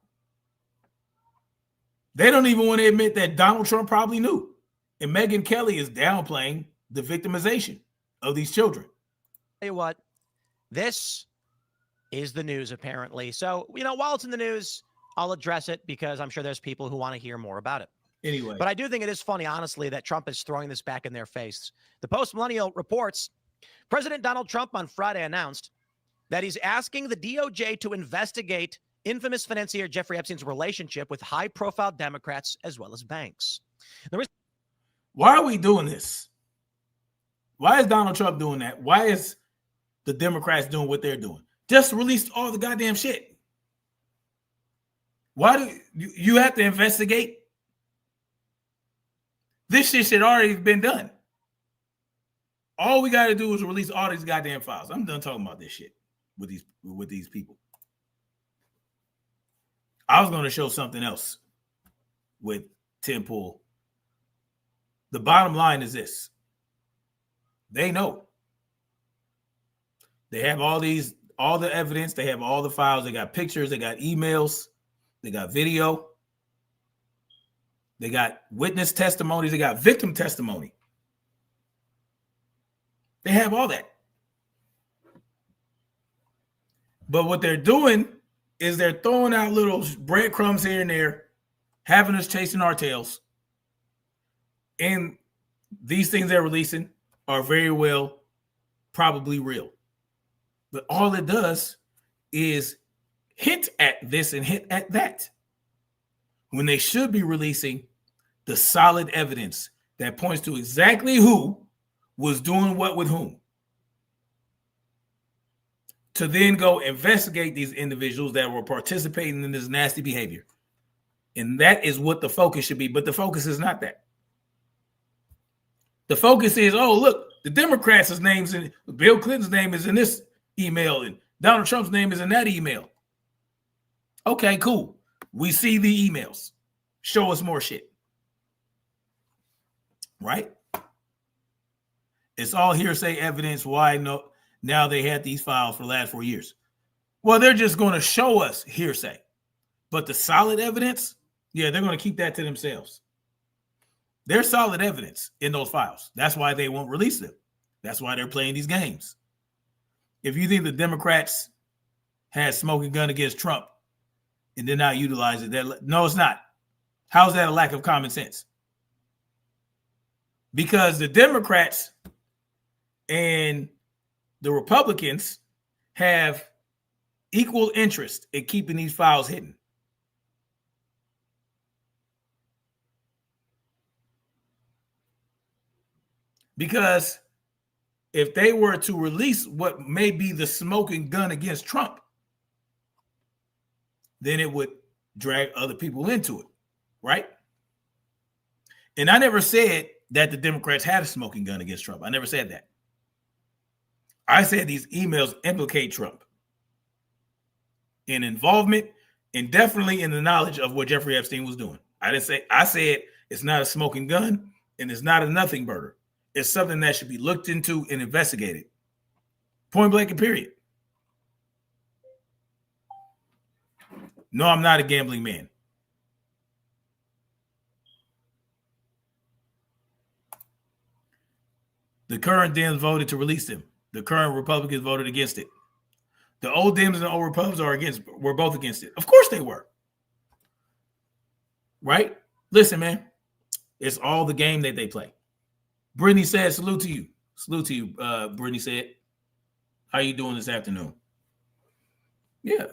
They don't even want to admit that Donald Trump probably knew. And Megyn Kelly is downplaying the victimization of these children. Tell you what, this is the news, apparently. So, while it's in the news, I'll address it because I'm sure there's people who want to hear more about it. Anyway. But I do think it is funny, honestly, that Trump is throwing this back in their face. The Post-Millennial reports President Donald Trump on Friday announced that he's asking the DOJ to investigate infamous financier Jeffrey Epstein's relationship with high-profile Democrats as well as banks. Why are we doing this? Why is Donald Trump doing that? Why is the Democrats doing what they're doing? Just release all the goddamn shit. Why do you have to investigate? This shit should already have been done. All we got to do is release all these goddamn files. I'm done talking about this shit with these people. I was going to show something else with Tim Pool. The bottom line is this. They know. They have all the evidence. They have all the files. They got pictures. They got emails. They got video. They got witness testimonies. They got victim testimony. They have all that. But what they're doing is they're throwing out little breadcrumbs here and there, having us chasing our tails. And these things they're releasing are very well probably real. But all it does is hint at this and hint at that, when they should be releasing the solid evidence that points to exactly who was doing what with whom, to then go investigate these individuals that were participating in this nasty behavior. And that is what the focus should be. But the focus is not that. The focus is, oh, look, the Democrats' names in Bill Clinton's name is in this email, and Donald Trump's name is in that email. Okay, cool. We see the emails. Show us more shit. Right? It's all hearsay evidence. Why no? Now they had these files for the last 4 years. Well, they're just going to show us hearsay. But the solid evidence, yeah, they're going to keep that to themselves. There's solid evidence in those files. That's why they won't release them. That's why they're playing these games. If you think the Democrats had smoking gun against Trump and did not utilize it, no, it's not. How's that a lack of common sense? Because the Democrats and the Republicans have equal interest in keeping these files hidden. Because if they were to release what may be the smoking gun against Trump, then it would drag other people into it, right? And I never said that the Democrats had a smoking gun against Trump. I never said that. I said these emails implicate Trump in involvement and definitely in the knowledge of what Jeffrey Epstein was doing. I said it's not a smoking gun and it's not a nothing burger. It's something that should be looked into and investigated. Point blank and period. No, I'm not a gambling man. The current Dems voted to release them. The current Republicans voted against it. The old Dems and the old Republicans were both against it. Of course they were. Right? Listen, man. It's all the game that they play. Brittany said, salute to you. Salute to you, Brittany said. How you doing this afternoon? Yeah.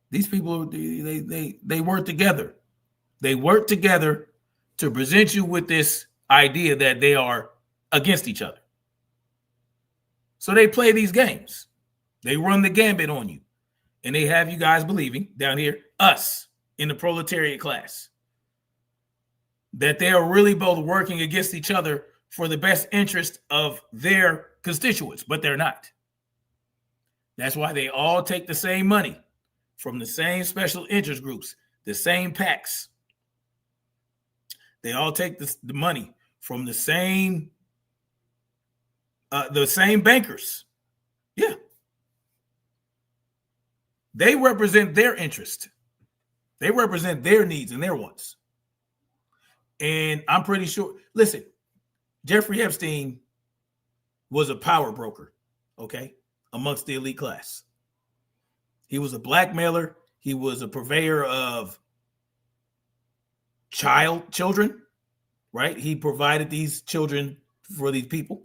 These people, they work together. They work together to present you with this idea that they are against each other. So they play these games. They run the gambit on you. And they have you guys believing, down here, us in the proletariat class, that they are really both working against each other for the best interest of their constituents, but they're not. That's why they all take the same money from the same special interest groups, the same PACs. They all take the money from the same bankers. Yeah. They represent their interest. They represent their needs and their wants. And I'm pretty sure, listen, Jeffrey Epstein was a power broker, okay, amongst the elite class. He was a blackmailer. He was a purveyor of children, right? He provided these children for these people.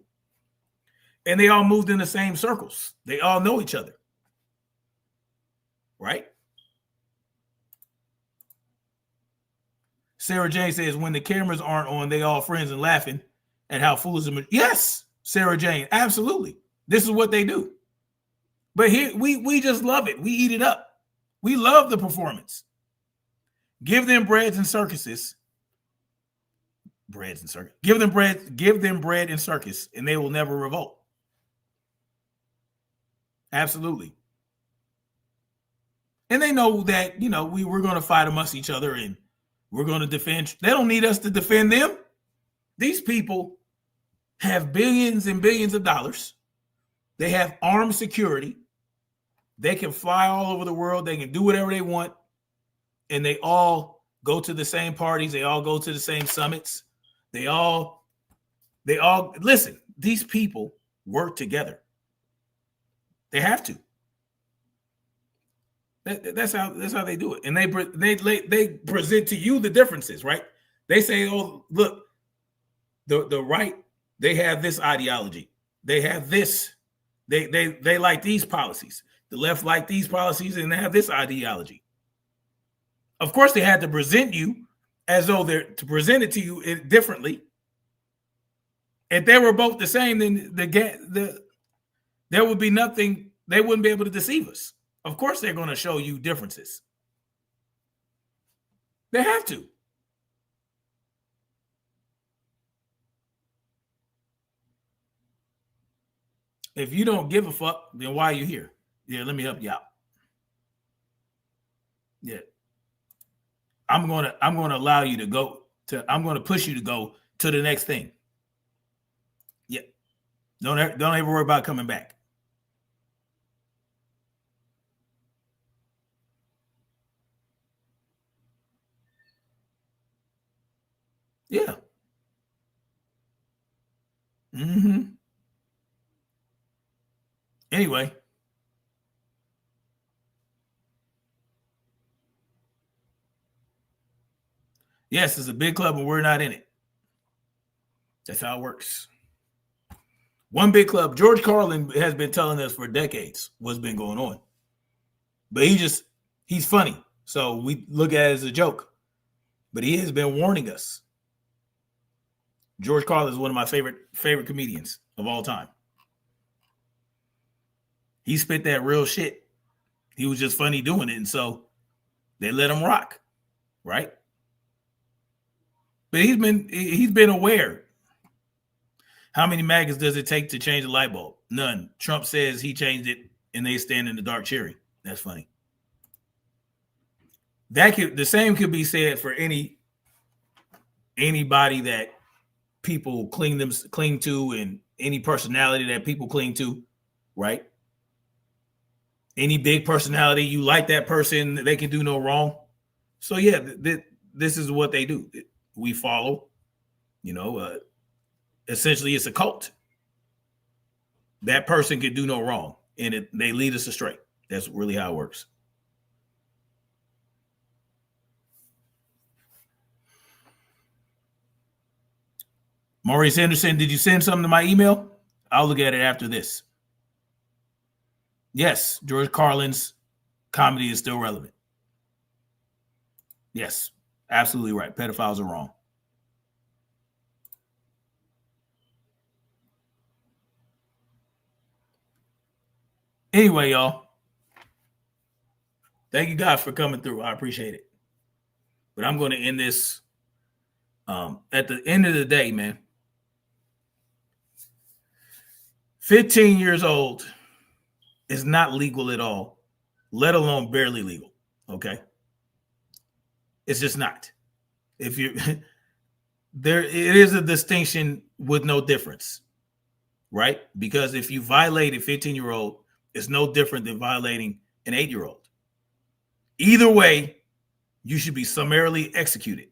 And they all moved in the same circles. They all know each other, right? Sarah Jane says, when the cameras aren't on, they all friends and laughing at how foolish them. Yes, Sarah Jane, absolutely. This is what they do. But here we just love it. We eat it up. We love the performance. Give them breads and circuses. Breads and circus. Give them bread and circus, and they will never revolt. Absolutely. And they know that, we're going to fight amongst each other and we're going to defend. They don't need us to defend them. These people have billions and billions of dollars. They have armed security. They can fly all over the world. They can do whatever they want. And they all go to the same parties. They all go to the same summits. They all listen, these people work together. They have to. That's how they do it. And they present to you the differences, right? They say, oh, look, the right, they have this ideology. They have this. They like these policies. The left like these policies, and they have this ideology. Of course, they had to present you as though they're to present it to you differently. If they were both the same, then there would be nothing. They wouldn't be able to deceive us. Of course, they're going to show you differences. They have to. If you don't give a fuck, then why are you here? Yeah, let me help you out. Yeah. I'm gonna allow you to go to. I'm gonna push you to go to the next thing. Yeah. Don't ever worry about coming back. Yeah. Mm-hmm. Anyway. Yes, it's a big club and we're not in it. That's how it works. One big club. George Carlin has been telling us for decades what's been going on. But he's funny. So we look at it as a joke. But he has been warning us. George Carlin is one of my favorite comedians of all time. He spit that real shit. He was just funny doing it. And so they let him rock. Right? But he's been aware. How many maggots does it take to change a light bulb? None. Trump says he changed it and they stand in the dark cherry. That's funny. The same could be said for anybody that people cling to and any personality that people cling to, right? Any big personality, you like that person, they can do no wrong. So yeah, this is what they do. We follow, essentially it's a cult. That person can do no wrong and they lead us astray. That's really how it works. Maurice Anderson, did you send something to my email? I'll look at it after this. Yes, George Carlin's comedy is still relevant. Yes, absolutely right. Pedophiles are wrong. Anyway, y'all, thank you guys for coming through. I appreciate it. But I'm going to end this at the end of the day, man. 15 years old is not legal at all, let alone barely legal. Okay. It's just not. If you there, it is a distinction with no difference, right? Because if you violate a 15-year-old, it's no different than violating an 8-year-old. Either way, you should be summarily executed,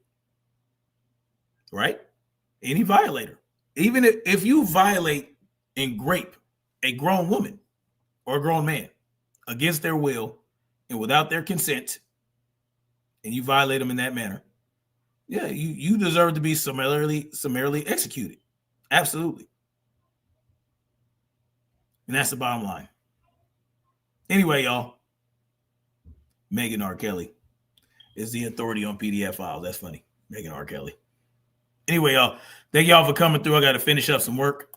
right? Any violator, even if you violate and grape a grown woman or a grown man against their will and without their consent, and you violate them in that manner, yeah, you deserve to be summarily executed. Absolutely. And that's the bottom line. Anyway, y'all, Megyn R. Kelly is the authority on PDF files. That's funny. Megyn R. Kelly. Anyway, y'all, thank y'all for coming through. I got to finish up some work.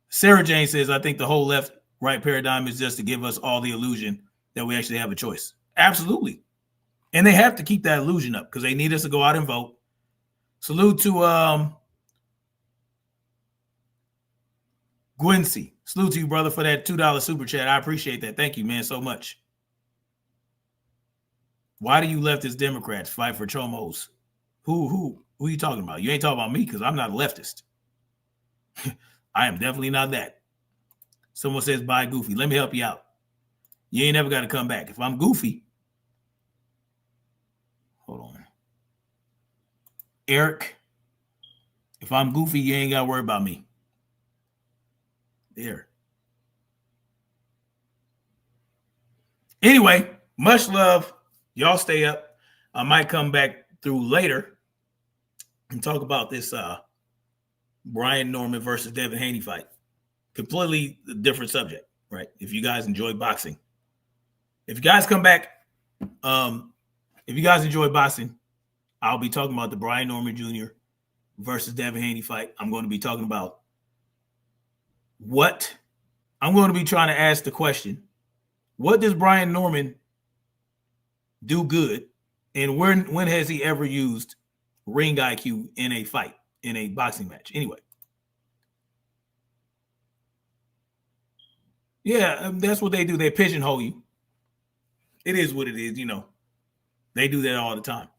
Sarah Jane says, I think the whole left-right paradigm is just to give us all the illusion that we actually have a choice. Absolutely. And they have to keep that illusion up because they need us to go out and vote. Salute to Gwyncy. Salute to you, brother, for that $2 super chat. I appreciate that. Thank you, man, so much. Why do you leftist Democrats fight for chomos? Who are you talking about? You ain't talking about me because I'm not a leftist. I am definitely not that. Someone says, bye, Goofy. Let me help you out. You ain't never got to come back. If I'm Goofy, hold on. Eric, if I'm Goofy, you ain't got to worry about me. There. Anyway, much love. Y'all stay up. I might come back through later and talk about this Brian Norman versus Devin Haney fight. Completely different subject, right? If you guys enjoy boxing. If you guys come back, if you guys enjoy boxing, I'll be talking about the Brian Norman Jr. versus Devin Haney fight. I'm going to be talking about what I'm going to be trying to ask the question, what does Brian Norman do good? And when has he ever used ring IQ in a fight, in a boxing match? Anyway. Yeah, that's what they do. They pigeonhole you. It is what it is, you know. They do that all the time.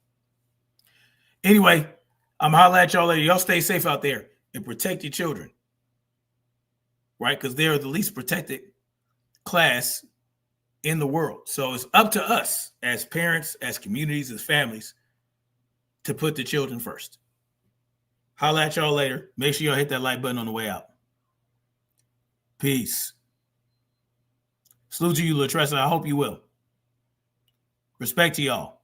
Anyway, I'm holla at y'all later. Y'all stay safe out there and protect your children. Right? Because they're the least protected class in the world. So it's up to us as parents, as communities, as families to put the children first. Holla at y'all later. Make sure y'all hit that like button on the way out. Peace. Salute to you, Latressa. I hope you will. Respect to y'all.